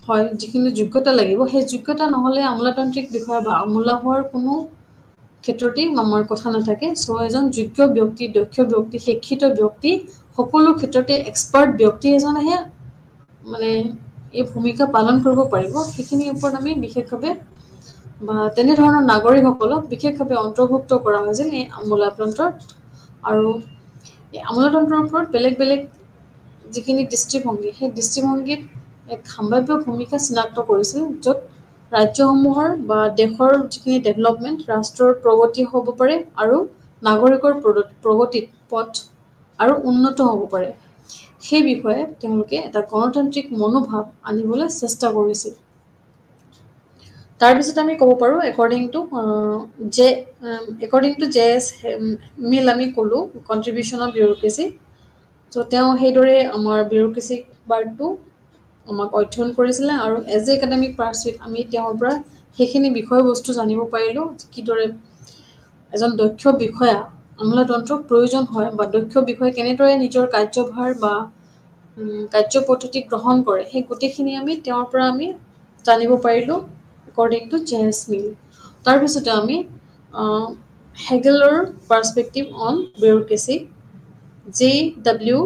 হয় যিখিনি যোগ্যতা লাগিব সেই যোগ্যতা নহ'লে আমোলাতান্ত্ৰিক বিষয় বা আমোলা হোৱাৰ কোনো ক্ষেত্ৰতেই আমাৰ কথা নাথাকে সো এজন যোগ্য ব্যক্তি দক্ষ ব্যক্তি শিক্ষিত ব্যক্তি সকলো ক্ষেত্ৰতে এক্সপাৰ্ট ব্যক্তি এজনেহে মানে এই ভূমিকা পালন কৰিব পাৰিব সেইখিনিৰ ওপৰত আমি বিশেষভাৱে বা তেনেধৰণৰ নাগৰিকসকলক বিশেষভাৱে অন্তৰ্ভুক্ত কৰা হৈছিল এই আমোলাতন্ত্ৰত আৰু এই আমোলাতন্ত্ৰৰ ওপৰত বেলেগ বেলেগ যিখিনি দৃষ্টিভংগী সেই দৃষ্টিভংগীত এক সাম্ভাৱ্য ভূমিকা চিনাক্ত কৰিছিল য'ত ৰাজ্যসমূহৰ বা দেশৰ যিখিনি ডেভেলপমেণ্ট ৰাষ্ট্ৰৰ প্ৰগতি হ'ব পাৰে আৰু নাগৰিকৰ প্ৰগতিত পথ আৰু উন্নত হ'ব পাৰে সেই বিষয়ে তেওঁলোকে এটা গণতান্ত্ৰিক মনোভাৱ আনিবলৈ চেষ্টা কৰিছিল তাৰপিছত আমি ক'ব পাৰোঁ একৰ্ডিং টু জেএছ মিল আমি ক'লোঁ কণ্ট্ৰিবিউশ্যন অফ ব্যুৰ'ক্ৰেচি চ' তেওঁ সেইদৰে আমাৰ ব্যুৰ'ক্ৰেচিক পাৰ্টটো আমাক অধ্যয়ন কৰিছিলে আৰু এজ এ একাডেমিক পাৰ্চুইট আমি তেওঁৰ পৰা সেইখিনি বিষয়বস্তু জানিব পাৰিলোঁ কিদৰে এজন দক্ষ বিষয়া আমোলাতন্ত্ৰক প্ৰয়োজন হয় বা দক্ষ বিষয়া কেনেদৰে নিজৰ কাৰ্যভাৰ বা কাৰ্যপদ্ধতি গ্ৰহণ কৰে সেই গোটেইখিনি আমি তেওঁৰ পৰা আমি জানিব পাৰিলোঁ একৰ্ডিং টু জেমছ মিল তাৰপিছতে আমি হেগেলৰ পাৰ্চপেক্টিভ অন ব্যুৰ'ক্ৰেচি JW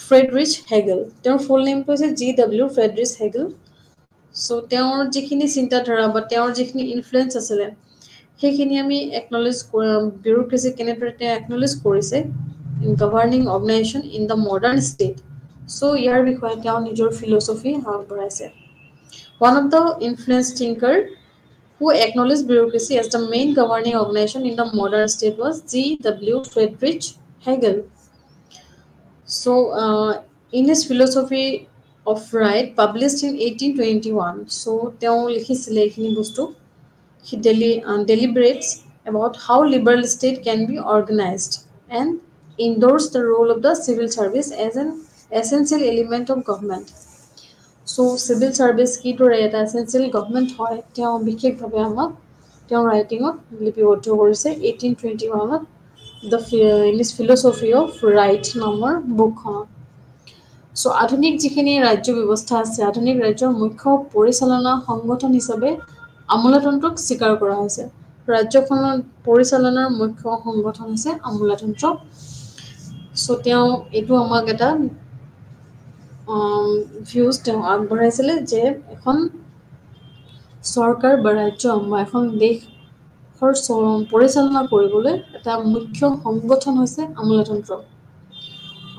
ফ্ৰেডৰিচ হেগেল তেওঁৰ ফুল নেমটো হৈছে JW ফ্ৰেডৰিচ হেগেল চ' তেওঁৰ যিখিনি চিন্তাধাৰা বা তেওঁৰ যিখিনি ইনফ্লুৱেঞ্চ আছিলে সেইখিনি আমি একনলেজ ব্যুৰ'ক্ৰেচি কেনেদৰে তেওঁ একনলেজ কৰিছে in governing organization in the modern state. So ইয়াৰ বিষয়ে তেওঁ নিজৰ philosophy আগবঢ়াইছে. One of the influenced thinker who acknowledged bureaucracy as the main governing organization in the modern state was G.W. Friedrich Hegel. So, in his philosophy of right, published in 1821, so তেওঁ লিখিছিলে এইখিনি বস্তু. He deliberates about how liberal state can be organized and endorsed the role of the civil service as an essential element of government. So, civil service কিদৰে এটা essential government হয় তেওঁ বিশেষভাৱে আমাক তেওঁৰ ৰাইটিঙত লিপিবদ্ধ কৰিছে 1821ত in his philosophy of right নামৰ বুকখনত. So, আধুনিক যিখিনি ৰাজ্য ব্যৱস্থা আছে আধুনিক ৰাজ্যৰ মুখ্য পৰিচালনা সংগঠন হিচাপে আমোলাতন্ত্ৰক স্বীকাৰ কৰা হৈছে. ৰাজ্যখনৰ পৰিচালনাৰ মুখ্য সংগঠন হৈছে আমোলাতন্ত্ৰ. So, তেওঁ এইটো আমাক এটা ভিউজ তেওঁ আগবঢ়াইছিলে যে এখন চৰকাৰ বা ৰাজ্য বা এখন দেশৰ পৰিচালনা কৰিবলৈ এটা মুখ্য সংগঠন হৈছে আমোলাতন্ত্ৰ.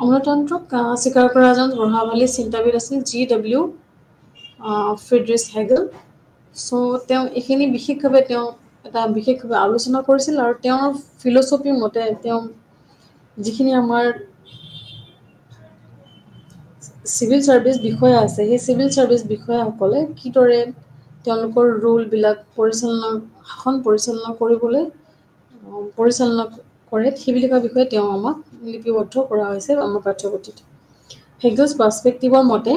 আমোলাতন্ত্ৰক স্বীকাৰ কৰা এজন প্ৰভাৱশালী চিন্তাবিদ আছিল G.W. ফ্ৰিডৰিচ হেগেল. চ' তেওঁ এইখিনি বিশেষভাৱে আলোচনা কৰিছিল আৰু তেওঁৰ ফিলচফি মতে তেওঁ যিখিনি আমাৰ চিভিল ছাৰ্ভিচ বিষয়া আছে সেই চিভিল ছাৰ্ভিচ বিষয়াসকলে কিদৰে তেওঁলোকৰ ৰুলবিলাক শাসন পৰিচালনা কৰিবলৈ পৰিচালনা কৰে সেইবিলাকৰ বিষয়ে তেওঁ আমাক লিপিবদ্ধ কৰা হৈছে আমাৰ পাঠ্যপুথিত. হেগেলছ পাৰ্সপেক্টিভৰ মতে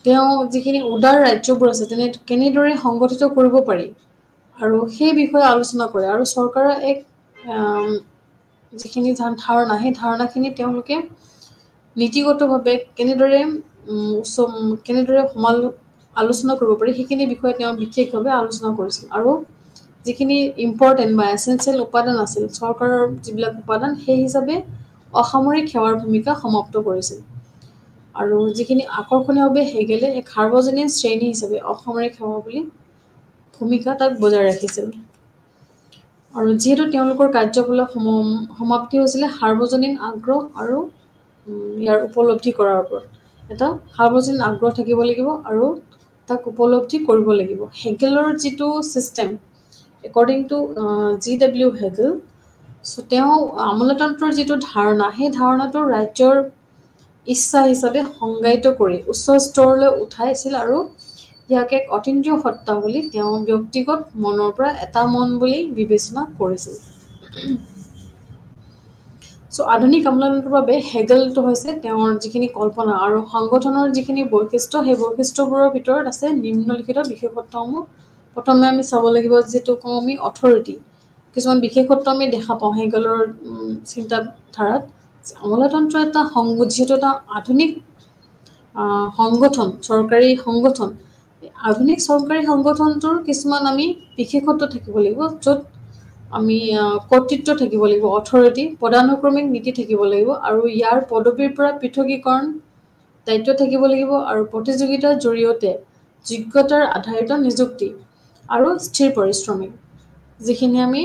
তেওঁ যিখিনি উদাৰ ৰাজ্যবোৰ আছে তেনে কেনেদৰে সংগঠিত কৰিব পাৰি আৰু সেই বিষয়ে আলোচনা কৰে আৰু চৰকাৰৰ এক যিখিনি ধাৰণা সেই ধাৰণাখিনি তেওঁলোকে নীতিগতভাৱে কেনেদৰে আলোচনা কৰিব পাৰি সেইখিনি বিষয়ে তেওঁ বিশেষভাৱে আলোচনা কৰিছিল আৰু যিখিনি ইম্পৰ্টেণ্ট বা এসেনশিয়েল উপাদান আছিল চৰকাৰৰ যিবিলাক উপাদান সেই হিচাপে অসামৰিক সেৱাৰ ভূমিকা সমাপ্ত কৰিছিল আৰু যিখিনি আকৰ্ষণীয়ভাৱে হেগেলে এক সাৰ্বজনীন শ্ৰেণী হিচাপে অসামৰিক সেৱা বুলি ভূমিকা তাক বজাই ৰাখিছিল আৰু যেহেতু তেওঁলোকৰ কাৰ্যকলাপ সমাপ্তি হৈছিলে সাৰ্বজনীন আগ্ৰহ আৰু ইয়াৰ উপলব্ধি কৰাৰ ওপৰত এটা সাৰ্বজনীন আগ্ৰহ থাকিব লাগিব আৰু তাক উপলব্ধি কৰিব লাগিব. হেগেলৰ যিটো system according to G.W. Hegel, so তেওঁ আমোলাতন্ত্ৰৰ যিটো ধাৰণা সেই ধাৰণাটো ৰাজ্যৰ ইচ্ছা হিচাপে সংজ্ঞায়িত কৰি উচ্চ স্তৰলৈ উঠাইছিল আৰু ইয়াক এক অতীন্দ্ৰিয় সত্তা বুলি তেওঁ ব্যক্তিগত মনৰ পৰা এটা মন বুলি বিবেচনা কৰিছিল. So, আধুনিক আমোলাতন্ত্ৰৰ বাবে হেগেলটো হৈছে তেওঁৰ যিখিনি কল্পনা আৰু সংগঠনৰ যিখিনি বৈশিষ্ট্য সেই বৈশিষ্ট্যবোৰৰ ভিতৰত আছে নিম্নলিখিত বিশেষত্বসমূহ. প্ৰথমে আমি চাব লাগিব যেটো কওঁ আমি অথৰিটি কিছুমান বিশেষত্ব আমি দেখা পাওঁ হেগেলৰ চিন্তাধাৰাত আমোলাতন্ত্ৰ এটা সংগঠিত এটা আধুনিক সংগঠন চৰকাৰী সংগঠন আধুনিক চৰকাৰী সংগঠনটোৰ কিছুমান আমি বিশেষত্ব থাকিব লাগিব য'ত আমি কৰ্তৃত্ব থাকিব লাগিব অথৰিটি পদানুক্ৰমিক নীতি থাকিব লাগিব আৰু ইয়াৰ পদবীৰ পৰা পৃথকীকৰণ দায়িত্ব থাকিব লাগিব আৰু প্ৰতিযোগিতাৰ জৰিয়তে যোগ্যতাৰ আধাৰিত নিযুক্তি আৰু স্থিৰ পৰিশ্ৰমিক যিখিনি আমি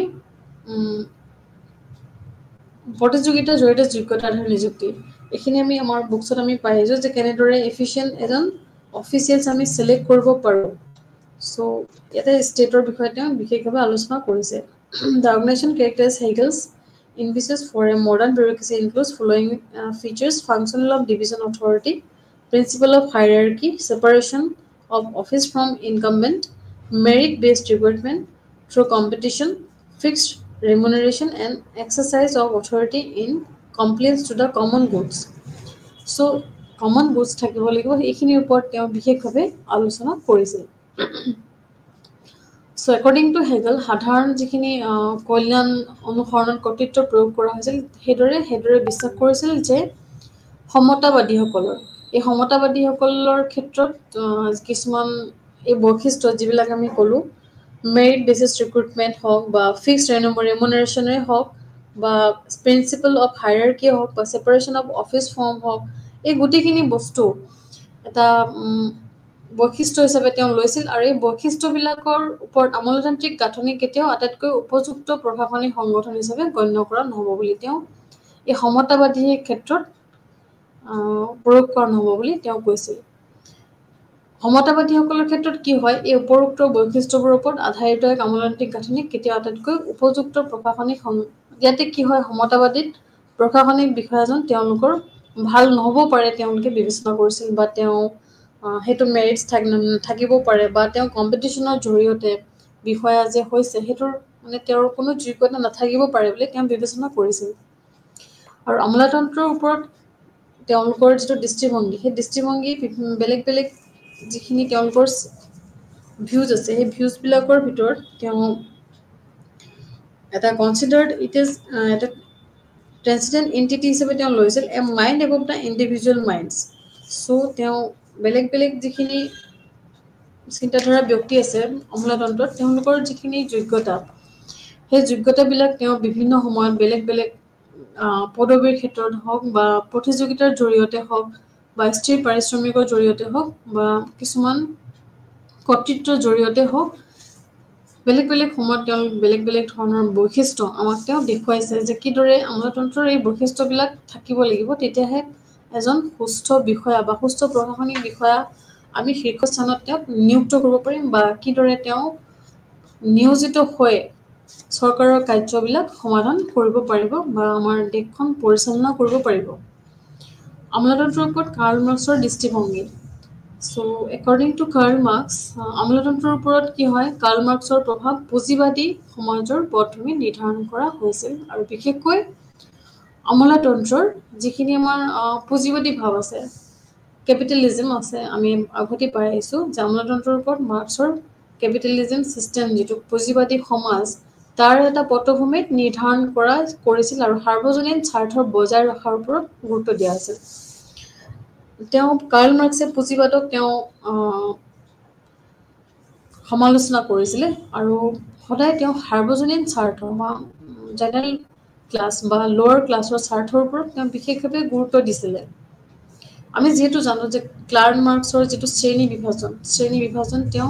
প্ৰতিযোগিতাৰ জৰিয়তে যোগ্যতাৰ আধাৰিত নিযুক্তি এইখিনি আমি আমাৰ বুকছত আমি পাই আহিছো যে কেনেদৰে এফিচিয়েন্ট এজন অফিচিয়েলছ আমি সিলেক্ট কৰিব পাৰো. সো এটা ষ্টেটৰ বিষয়ে তেওঁ বিশেষভাৱে আলোচনা কৰিছে. The organization characterized Hegel's envisages for a modern bureaucracy includes following features: functional of division authority, principle of hierarchy, separation of office from incumbent, merit-based recruitment through competition, fixed remuneration, and exercise of authority in compliance to the common goods. So, common goods থাকিব লাগিব এইখিনিৰ ওপৰত তেওঁ বিশেষভাৱে আলোচনা কৰিছিল. So, according to Hegel, সাধাৰণ যিখিনি কল্যাণ অনুসৰণত কৰ্তৃত্ব প্ৰয়োগ কৰা হৈছিল হেদৰে বিশ্বাস কৰিছিল যে সমতাবাদীসকলৰ এই সমতাবাদীসকলৰ ক্ষেত্ৰত কিছুমান এই বৈশিষ্ট্য যিবিলাক আমি ক'লো মেৰিট বেচিছ ৰিক্ৰুটমেণ্ট হওক বা ফিক্সড ৰেমুনাৰেশ্যনে হওক বা প্ৰিন্সিপল অফ হায়াৰাৰ্কি হওক বা সেপাৰেশ্যন অফ অফিচ ফৰ্ম হওক এই গোটেইখিনি বস্তু এটা বৈশিষ্ট্য হিচাপে তেওঁ লৈছিল আৰু এই বৈশিষ্ট্যবিলাকৰ ওপৰত আমোলাতান্ত্ৰিক গাঁথনি কেতিয়াও আটাইতকৈ উপযুক্ত প্ৰশাসনিক সংগঠন হিচাপে গণ্য কৰা নহ'ব বুলি তেওঁ এই সমতাবাদী ক্ষেত্ৰত প্ৰয়োগ কৰা নহ'ব বুলি তেওঁ কৈছিল সমতাবাদীসকলৰ ক্ষেত্ৰত কি হয় এই উপৰোক্ত বৈশিষ্ট্যবোৰৰ ওপৰত আধাৰিত এক আমোলাতন্ত্ৰিক গাঁথনিক কেতিয়াও আটাইতকৈ উপযুক্ত প্ৰশাসনিক ইয়াতে কি হয় সমতাবাদীত প্ৰশাসনিক বিষয়াজন তেওঁলোকৰ ভাল নহ'ব পাৰে তেওঁলোকে বিবেচনা কৰিছিল বা তেওঁ সেইটো মেৰিটছ থাকিব পাৰে বা তেওঁ কম্পিটিশ্যনৰ জৰিয়তে বিষয়া যে হৈছে সেইটোৰ মানে তেওঁৰ কোনো যোগ্যতা নাথাকিব পাৰে বুলি তেওঁ বিবেচনা কৰিছিল আৰু আমোলাতন্ত্ৰৰ ওপৰত তেওঁলোকৰ যিটো দৃষ্টিভংগী সেই দৃষ্টিভংগী বেলেগ বেলেগ যিখিনি তেওঁলোকৰ ভিউজ আছে সেই ভিউজবিলাকৰ ভিতৰত তেওঁ এটা কনচিডাৰ্ড ইট ইজ এটা ট্ৰেন্সেণ্ডেণ্ট এণ্টিটি হিচাপে তেওঁ লৈছিল a mind above the individual minds so' তেওঁ বেলেগ বেলেগ যিখিনি চিন্তাধাৰা ব্যক্তি আছে আমোলাতন্ত্ৰত তেওঁলোকৰ যিখিনি যোগ্যতা সেই যোগ্যতাবিলাক তেওঁ বিভিন্ন সময়ত বেলেগ বেলেগ পদবীৰ ক্ষেত্ৰত হওক বা প্ৰতিযোগিতাৰ জৰিয়তে হওক বা স্থিৰ পাৰিশ্ৰমিকৰ জৰিয়তে হওক বা কিছুমান কৰ্তৃত্বৰ জৰিয়তে হওক বেলেগ বেলেগ সময়ত তেওঁ বেলেগ বেলেগ ধৰণৰ বৈশিষ্ট্য আমাক তেওঁ দেখুৱাইছে যে কিদৰে আমোলাতন্ত্ৰৰ এই বৈশিষ্ট্যবিলাক থাকিব লাগিব তেতিয়াহে এজন সুস্থ বিষয়া বা সুস্থ প্ৰশাসনিক বিষয়া আমি শীৰ্ষস্থানত তেওঁক নিযুক্ত কৰিব পাৰিম বা কিদৰে তেওঁ নিয়োজিত হৈ চৰকাৰৰ কাৰ্যবিলাক সমাধান কৰিব পাৰিব বা আমাৰ দেশখন পৰিচালনা কৰিব পাৰিব আমোলাতন্ত্ৰৰ ওপৰত কাৰ্ল মাৰ্ক্সৰ দৃষ্টিভংগী চ' একৰ্ডিং টু কাৰ্ল মাৰ্ক্স আমোলাতন্ত্ৰৰ ওপৰত কি হয় কাৰ্ল মাৰ্ক্সৰ প্ৰভাৱ পুঁজিবাদী সমাজৰ পটভূমি নিৰ্ধাৰণ কৰা হৈছিল আৰু বিশেষকৈ আমোলাতন্ত্ৰৰ যিখিনি আমাৰ পুঁজিবাদী ভাৱ আছে কেপিটেলিজম আছে আমি আগতে পাই আহিছোঁ যে আমোলাতন্ত্ৰৰ ওপৰত মাৰ্ক্সৰ কেপিটেলিজম ছিষ্টেম যিটো পুঁজিবাদী সমাজ তাৰ এটা পটভূমিত নিৰ্ধাৰণ কৰিছিল আৰু সাৰ্বজনীন স্বাৰ্থৰ বজাই ৰখাৰ ওপৰত গুৰুত্ব দিয়া আছিল তেওঁ কাৰ্ল মাৰ্ক্সে পুঁজিবাদক তেওঁ সমালোচনা কৰিছিলে আৰু সদায় তেওঁ সাৰ্বজনীন স্বাৰ্থ বা জেনেৰেল ক্লাছ বা লোৱাৰ ক্লাছৰ স্বাৰ্থৰ ওপৰত তেওঁ বিশেষভাৱে গুৰুত্ব দিছিলে আমি যিহেতু জানো যে কাৰ্ল মাৰ্ক্সৰ যিটো শ্ৰেণী বিভাজন তেওঁ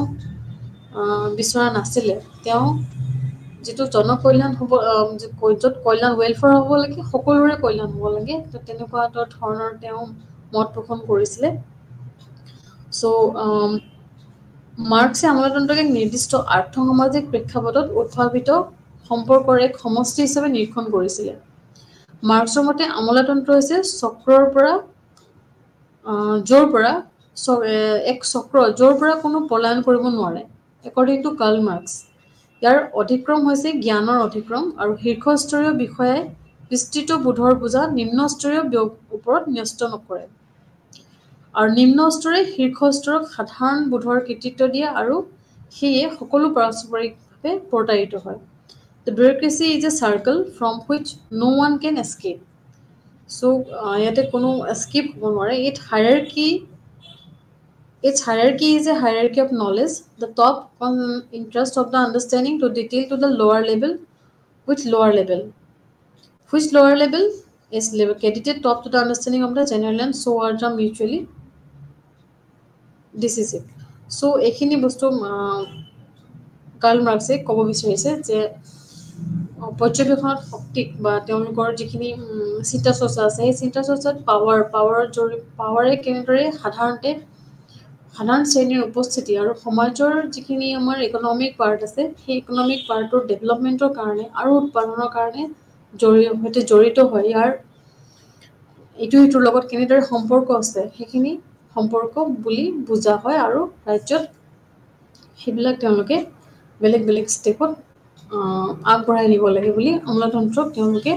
বিচৰা নাছিলে তেওঁ যিটো জনকল্যাণ হ'ব য'ত কল্যাণ ৱেলফেয়াৰ হ'ব লাগে সকলোৰে কল্যাণ হ'ব লাগে তেনেকুৱা এটা ধৰণৰ তেওঁ মত পোষণ কৰিছিলে চ' মাৰ্ক্সে আমোলাতন্ত্ৰক এক নিৰ্দিষ্ট আৰ্থ সামাজিক প্ৰেক্ষাপটত উদ্ভাৱিত সম্পৰ্কৰ এক সমষ্টি হিচাপে নিৰীক্ষণ কৰিছিলে মাৰ্ক্সৰ মতে আমোলাতন্ত্ৰ হৈছে চক্ৰৰ পৰা এক চক্ৰ য'ৰ পৰা কোনো পলায়ন কৰিব নোৱাৰে একৰ্ডিং টু কাৰ্ল মাৰ্ক্স ইয়াৰ অধিক্ৰম হৈছে জ্ঞানৰ অধিক্ৰম আৰু শীৰ্ষস্তৰীয় বিষয়াই বিস্তৃত বোধৰ বোজা নিম্নস্তৰীয় ওপৰত ন্যস্ত নকৰে আৰু নিম্ন স্তৰে শীৰ্ষ স্তৰক সাধাৰণ বোধৰ কৃতিত্ব দিয়ে আৰু সেয়ে সকলো পাৰস্পৰিকভাৱে প্ৰতাৰিত হয় The bureaucracy is a circle from which no one can escape. So, ইয়াতে কোনো escape হ'ব নোৱাৰে its hierarchy is a hierarchy of knowledge the top interest of the understanding to detail to the lower level which lower level is credited top to the understanding of the general and so are the mutually decisive so এইখিনি বস্তু Carl মাৰ্ক্সে ক'ব বিচাৰিছে যে পৰ্যবেক্ষণত শক্তিক বা তেওঁলোকৰ যিখিনি চিন্তা চৰ্চা আছে সেই চিন্তা চৰ্চাত পাৱাৰে কেনেদৰে সাধাৰণ শ্ৰেণীৰ উপস্থিতি আৰু সমাজৰ যিখিনি আমাৰ ইকনমিক পাৰ্ট আছে সেই ইকনমিক পাৰ্টৰ ডেভেলপমেণ্টৰ কাৰণে আৰু উৎপাদনৰ কাৰণে সৈতে জড়িত হয় ইয়াৰ ইটোৰ লগত কেনেদৰে সম্পৰ্ক আছে সেইখিনি সম্পৰ্ক বুলি বুজা হয় আৰু ৰাজ্যত সেইবিলাক তেওঁলোকে বেলেগ বেলেগ ষ্টেপত আগবঢ়াই নিব লাগে বুলি আমোলাতন্ত্ৰক তেওঁলোকে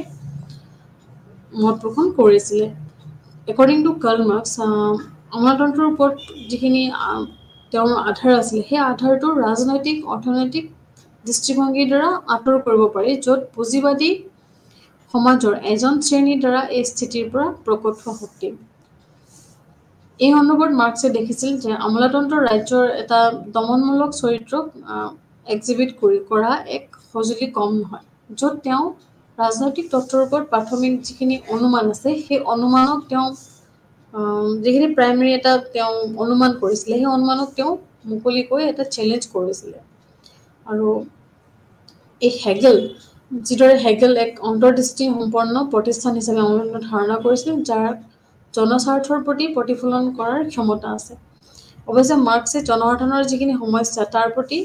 মত পোষণ কৰিছিলে একৰ্ডিং টু কাৰ্ল মাৰ্ক্স আমোলাতন্ত্ৰৰ ওপৰত যিখিনি তেওঁৰ আধাৰ আছিলে সেই আধাৰটো ৰাজনৈতিক অৰ্থনৈতিক দৃষ্টিভংগীৰ দ্বাৰা আঁতৰ কৰিব পাৰি য'ত পুঁজিবাদী সমাজৰ এজন শ্ৰেণীৰ দ্বাৰা এই স্থিতিৰ পৰা প্ৰকট হোৱা শক্তি এই সন্দৰ্ভত মাৰ্ক্সে দেখিছিল যে আমোলাতন্ত্ৰ ৰাজ্যৰ এটা দমনমূলক চৰিত্ৰক এক্সিবিট কৰা এক সঁজুলি কম নহয় য'ত তেওঁ ৰাজনৈতিক তত্ত্বৰ ওপৰত প্ৰাথমিক যিখিনি অনুমান আছে সেই অনুমানক তেওঁ যিখিনি প্ৰাইমেৰী এটা তেওঁ অনুমান কৰিছিলে সেই অনুমানক তেওঁ মুকলিকৈ এটা চেলেঞ্জ কৰিছিলে আৰু এই হেগেল যিদৰে হেগেল এক অন্তৰ্দৃষ্টি সম্পন্ন প্ৰতিষ্ঠান হিচাপে আমোলাতন্ত্ৰ ধাৰণা কৰিছিল, যাৰ জনস্বাৰ্থৰ প্ৰতি প্ৰতিফলন কৰাৰ ক্ষমতা আছে। অৱশ্যে মাৰ্ক্সে জনসাধাৰণৰ যিখিনি সমস্যা তাৰ প্ৰতি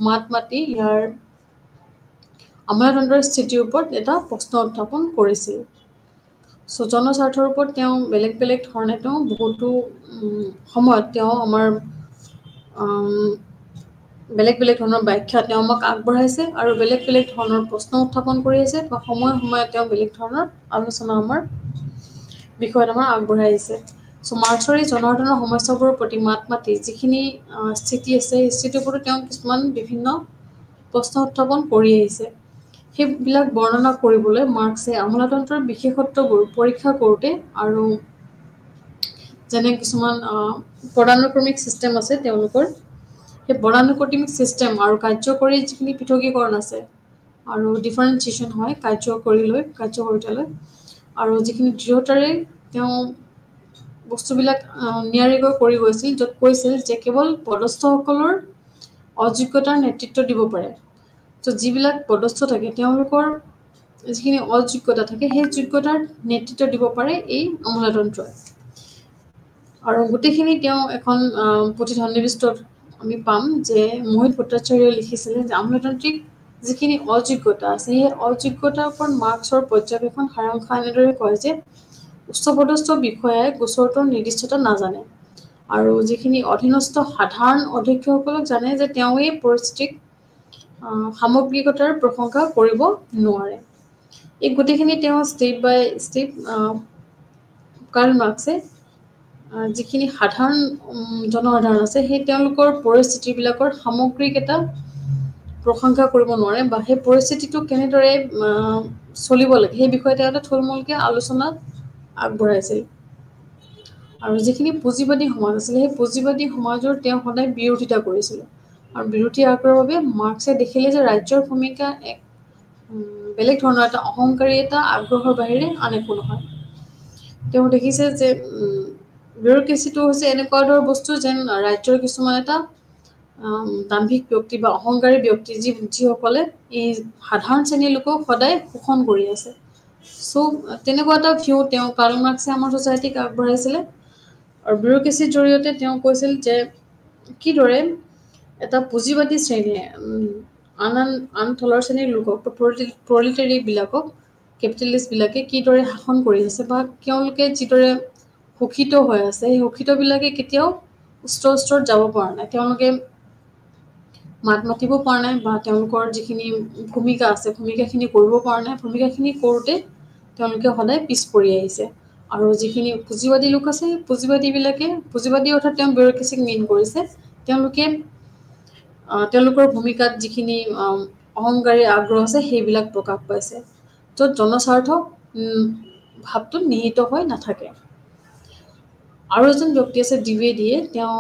মাত মাতি ইয়াৰ আমোলাতন্ত্ৰৰ স্থিতিৰ ওপৰত এটা প্ৰশ্ন উত্থাপন কৰিছিল। চ' জনস্বাৰ্থৰ ওপৰত তেওঁ বেলেগ বেলেগ ধৰণে তেওঁ বহুতো সময়ত তেওঁ আমাৰ বেলেগ বেলেগ ধৰণৰ ব্যাখ্যা তেওঁ আমাক আগবঢ়াইছে আৰু বেলেগ বেলেগ ধৰণৰ প্ৰশ্ন উত্থাপন কৰি আছে বা সময়ে সময়ে তেওঁ বেলেগ ধৰণৰ আলোচনা আমাৰ বিষয়ত আমাৰ আগবঢ়াই আহিছে। চ' মাৰ্ক্সৰ এই জনসাধাৰণৰ সমস্যাবোৰৰ প্ৰতি মাত মাতি যিখিনি স্থিতি আছে সেই স্থিতিৰ ওপৰত তেওঁ কিছুমান বিভিন্ন প্ৰশ্ন উত্থাপন কৰি আহিছে। সেইবিলাক বৰ্ণনা কৰিবলৈ মাৰ্ক্সে আমোলাতন্ত্ৰৰ বিশেষত্ববোৰ পৰীক্ষা কৰোঁতে আৰু যেনে কিছুমান পদানুক্ৰমিক ছিষ্টেম আছে তেওঁলোকৰ সেই পদানুক্ৰমিক ছিষ্টেম আৰু কাৰ্যকৰী যিখিনি পৃথকীকৰণ আছে আৰু ডিফাৰেঞ্চিয়েশ্যন হয় কাৰ্যকৰীতালৈ আৰু যিখিনি দৃঢ়তাৰে তেওঁ বস্তুবিলাক নিয়াৰিকৈ কৰি গৈছিল, য'ত কৈছিল যে কেৱল পদস্থসকলৰ অযোগ্যতাৰ নেতৃত্ব দিব পাৰে। ত' যিবিলাক পদস্থ থাকে তেওঁলোকৰ যিখিনি অযোগ্যতা থাকে সেই যোগ্যতাৰ নেতৃত্ব দিব পাৰে এই আমোলাতন্ত্ৰই। আৰু গোটেইখিনি তেওঁ এখন পুথি সন্নিৱিষ্টত আমি পাম যে মোহিত ভট্টাচাৰ্যই লিখিছিলে যে আমোলাতন্ত্ৰিক যিখিনি অযোগ্যতা আছে সেই অযোগ্যতাৰ ওপৰত মাৰ্ক্সৰ পৰ্যবেক্ষণ সাৰাংশ এনেদৰে কয় যে উচ্চপদস্থ বিষয়াই গোচৰটোৰ নিৰ্দিষ্টতা নাজানে আৰু যিখিনি অধীনস্থ সাধাৰণ অধ্যক্ষসকলক জানে যে তেওঁ এই পৰিস্থিতিক সামগ্ৰিকতাৰ প্ৰশংসা কৰিব নোৱাৰে। এই গোটেইখিনি তেওঁ ষ্টেপ বাই ষ্টেপ কাৰ্ল মাৰ্ক্সে যিখিনি সাধাৰণ জনসাধাৰণ আছে সেই তেওঁলোকৰ পৰিস্থিতিবিলাকৰ সামগ্ৰিক এটা প্ৰশংসা কৰিব নোৱাৰে বা সেই পৰিস্থিতিটো কেনেদৰে চলিব লাগে সেই বিষয়ে তেওঁ এটা থুলমূলকৈ আলোচনাত আগবঢ়াইছিল। আৰু যিখিনি পুঁজিবাদী সমাজ আছিলে সেই পুঁজিবাদী সমাজৰ তেওঁ সদায় বিৰোধিতা কৰিছিল আৰু বিৰোধী আগ্ৰহৰ বাবে মাৰ্ক্সে দেখিলে যে ৰাজ্যৰ ভূমিকা এক বেলেগ ধৰণৰ এটা অহংকাৰী এটা আগ্ৰহৰ বাহিৰে আন একো নহয়। তেওঁ দেখিছে যে বিউৰক্ৰেচিটো হৈছে এনেকুৱা ধৰণৰ বস্তু যেন ৰাজ্যৰ কিছুমান এটা দাম্ভিক ব্যক্তি বা অহংকাৰী ব্যক্তি যিসকলে এই সাধাৰণ শ্ৰেণীৰ লোকক সদায় শোষণ কৰি আছে। চ' তেনেকুৱা এটা ভিউ তেওঁ কাৰ্ল মাৰ্ক্সে আমাৰ ছ'চাইটিক আগবঢ়াইছিলে আৰু বিউৰক্ৰেচিৰ জৰিয়তে তেওঁ কৈছিল যে কিদৰে এটা পুঁজিবাদী শ্ৰেণীয়ে আন তলৰ শ্ৰেণীৰ লোকক প্ৰলিটাৰীবিলাকক কেপিটেলিষ্টবিলাকে কিদৰে শাসন কৰি আছে বা তেওঁলোকে যিদৰে শোষিত হৈ আছে সেই শোষিতবিলাকে কেতিয়াও উচ্চ স্তৰত যাব পৰা নাই, তেওঁলোকে মাত মাতিব পৰা নাই বা তেওঁলোকৰ যিখিনি ভূমিকা আছে ভূমিকাখিনি কৰিব পৰা নাই, ভূমিকাখিনি কৰোঁতে তেওঁলোকে সদায় পিছ পৰি আহিছে। আৰু যিখিনি পুঁজিবাদী লোক আছে পুঁজিবাদী অৰ্থাৎ তেওঁ বিউৰক্ৰেচিক মেইন কৰিছে, তেওঁলোকৰ ভূমিকাত যিখিনি অহংকাৰী আগ্ৰহ আছে সেইবিলাক প্ৰকাশ পাইছে, য'ত জনস্বাৰ্থ ভাৱটো নিহিত হৈ নাথাকে। আৰু এজন ব্যক্তি আছে দ্বিবেদীয়ে, তেওঁ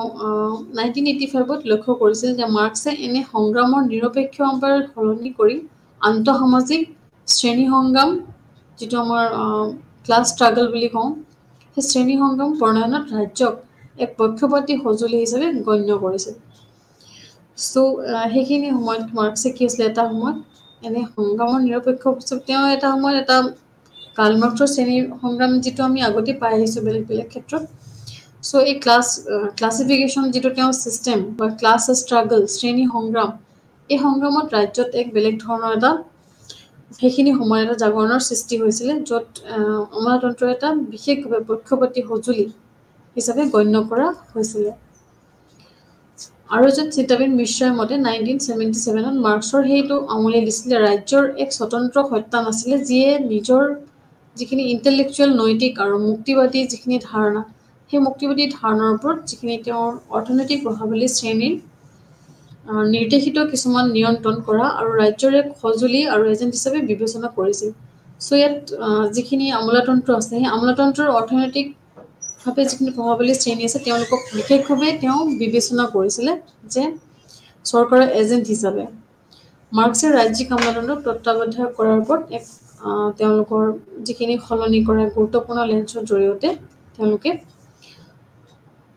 1985ত লক্ষ্য কৰিছিল যে মাৰ্ক্সে এনে সংগ্ৰামৰ নিৰপেক্ষ সম্প্ৰদায় সলনি কৰি আন্তঃসামাজিক শ্ৰেণী সংগ্ৰাম যিটো আমাৰ ক্লাছ ষ্ট্ৰাগল বুলি কওঁ সেই শ্ৰেণী সংগ্ৰাম প্ৰণয়নত ৰাজ্যক এক পক্ষপাতী সঁজুলি হিচাপে গণ্য কৰিছিল। চ' সেইখিনি সময়ত মাৰ্ক্সে কি হৈছিলে এটা সময়ত এনে সংগ্ৰামৰ নিৰপেক্ষ তেওঁ এটা সময়ত এটা কাৰ্ল মাৰ্ক্সৰ শ্ৰেণী সংগ্ৰাম যিটো আমি আগতে পাই আহিছোঁ বেলেগ বেলেগ ক্ষেত্ৰত। চ' এই ক্লাছিফিকেশ্যন যিটো তেওঁ ছিষ্টেম বা ক্লাছ ষ্ট্ৰাগল শ্ৰেণী সংগ্ৰাম এই সংগ্ৰামত ৰাজ্যত এক বেলেগ ধৰণৰ এটা সেইখিনি সময়ত এটা জাগৰণৰ সৃষ্টি হৈছিলে, য'ত আমোলাতন্ত্ৰ এটা বিশেষভাৱে পক্ষপাতী সঁজুলি হিচাপে গণ্য কৰা হৈছিলে। আৰু এজন চিন্তাবিদ মিশ্ৰৰ মতে 1977ত মাৰ্ক্সৰ সেইটো আঙুলিয়াই দিছিলে ৰাজ্যৰ এক স্বতন্ত্ৰ সত্তা নাছিলে যিয়ে নিজৰ যিখিনি ইণ্টেলেকচুৱেল নৈতিক আৰু মুক্তিবাদী যিখিনি ধাৰণা সেই মুক্তিবাদী ধাৰণাৰ ওপৰত যিখিনি তেওঁৰ অৰ্থনৈতিক প্ৰভাৱশালী শ্ৰেণীৰ নিৰ্দেশিত কিছুমান নিয়ন্ত্ৰণ কৰা আৰু ৰাজ্যৰ এক সঁজুলি আৰু এজেণ্ট হিচাপে বিবেচনা কৰিছিল। চ' ইয়াত যিখিনি আমোলাতন্ত্ৰ আছে সেই আমোলাতন্ত্ৰৰ অৰ্থনৈতিকভাৱে যিখিনি প্ৰভাৱশালী শ্ৰেণী আছে তেওঁলোকক বিশেষভাৱে তেওঁ বিবেচনা কৰিছিলে যে চৰকাৰৰ এজেণ্ট হিচাপে। মাৰ্ক্সে ৰাজ্যিক আমোলাতন্ত্ৰক তত্ত্বাৱধায়ক কৰাৰ ওপৰত তেওঁলোকৰ যিখিনি সলনি কৰা গুৰুত্বপূৰ্ণ লেন্সৰ জৰিয়তে তেওঁলোকে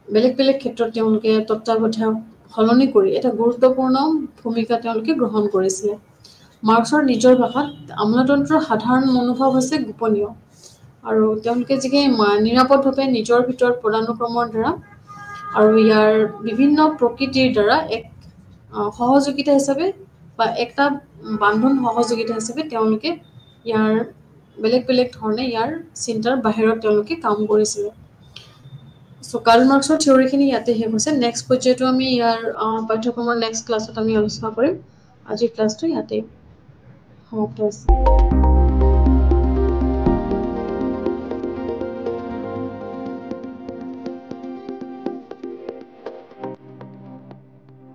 বেলেগ বেলেগ ক্ষেত্ৰত তেওঁলোকে তত্ত্বাৱধায়ক সলনি কৰি এটা গুৰুত্বপূৰ্ণ ভূমিকা তেওঁলোকে গ্ৰহণ কৰিছিলে। মাৰ্কছৰ নিজৰ ভাষাত আমোলাতন্ত্ৰৰ সাধাৰণ মনোভাৱ হৈছে গোপনীয় আৰু তেওঁলোকে যিকে নিৰাপদভাৱে নিজৰ ভিতৰত পদানুক্ৰমৰ দ্বাৰা আৰু ইয়াৰ বিভিন্ন প্ৰকৃতিৰ দ্বাৰা এক সহযোগিতা হিচাপে বা একটা বান্ধন সহযোগিতা হিচাপে তেওঁলোকে ইয়াৰ বেলেগ বেলেগ ধৰণে ইয়াৰ চিন্তাৰ বাহিৰত তেওঁলোকে কাম কৰিছিলে সো কাৰ্ল মাৰ্কছৰ থিওৰিখিনি ইয়াতে শেষ হৈছে নেক্সট পৰ্যায়টো আমি ইয়াৰ পাঠ্যক্ৰমৰ নেক্সট ক্লাছত আমি আলোচনা কৰিম আজিৰ ক্লাছটো ইয়াতে সমাপ্ত হৈছে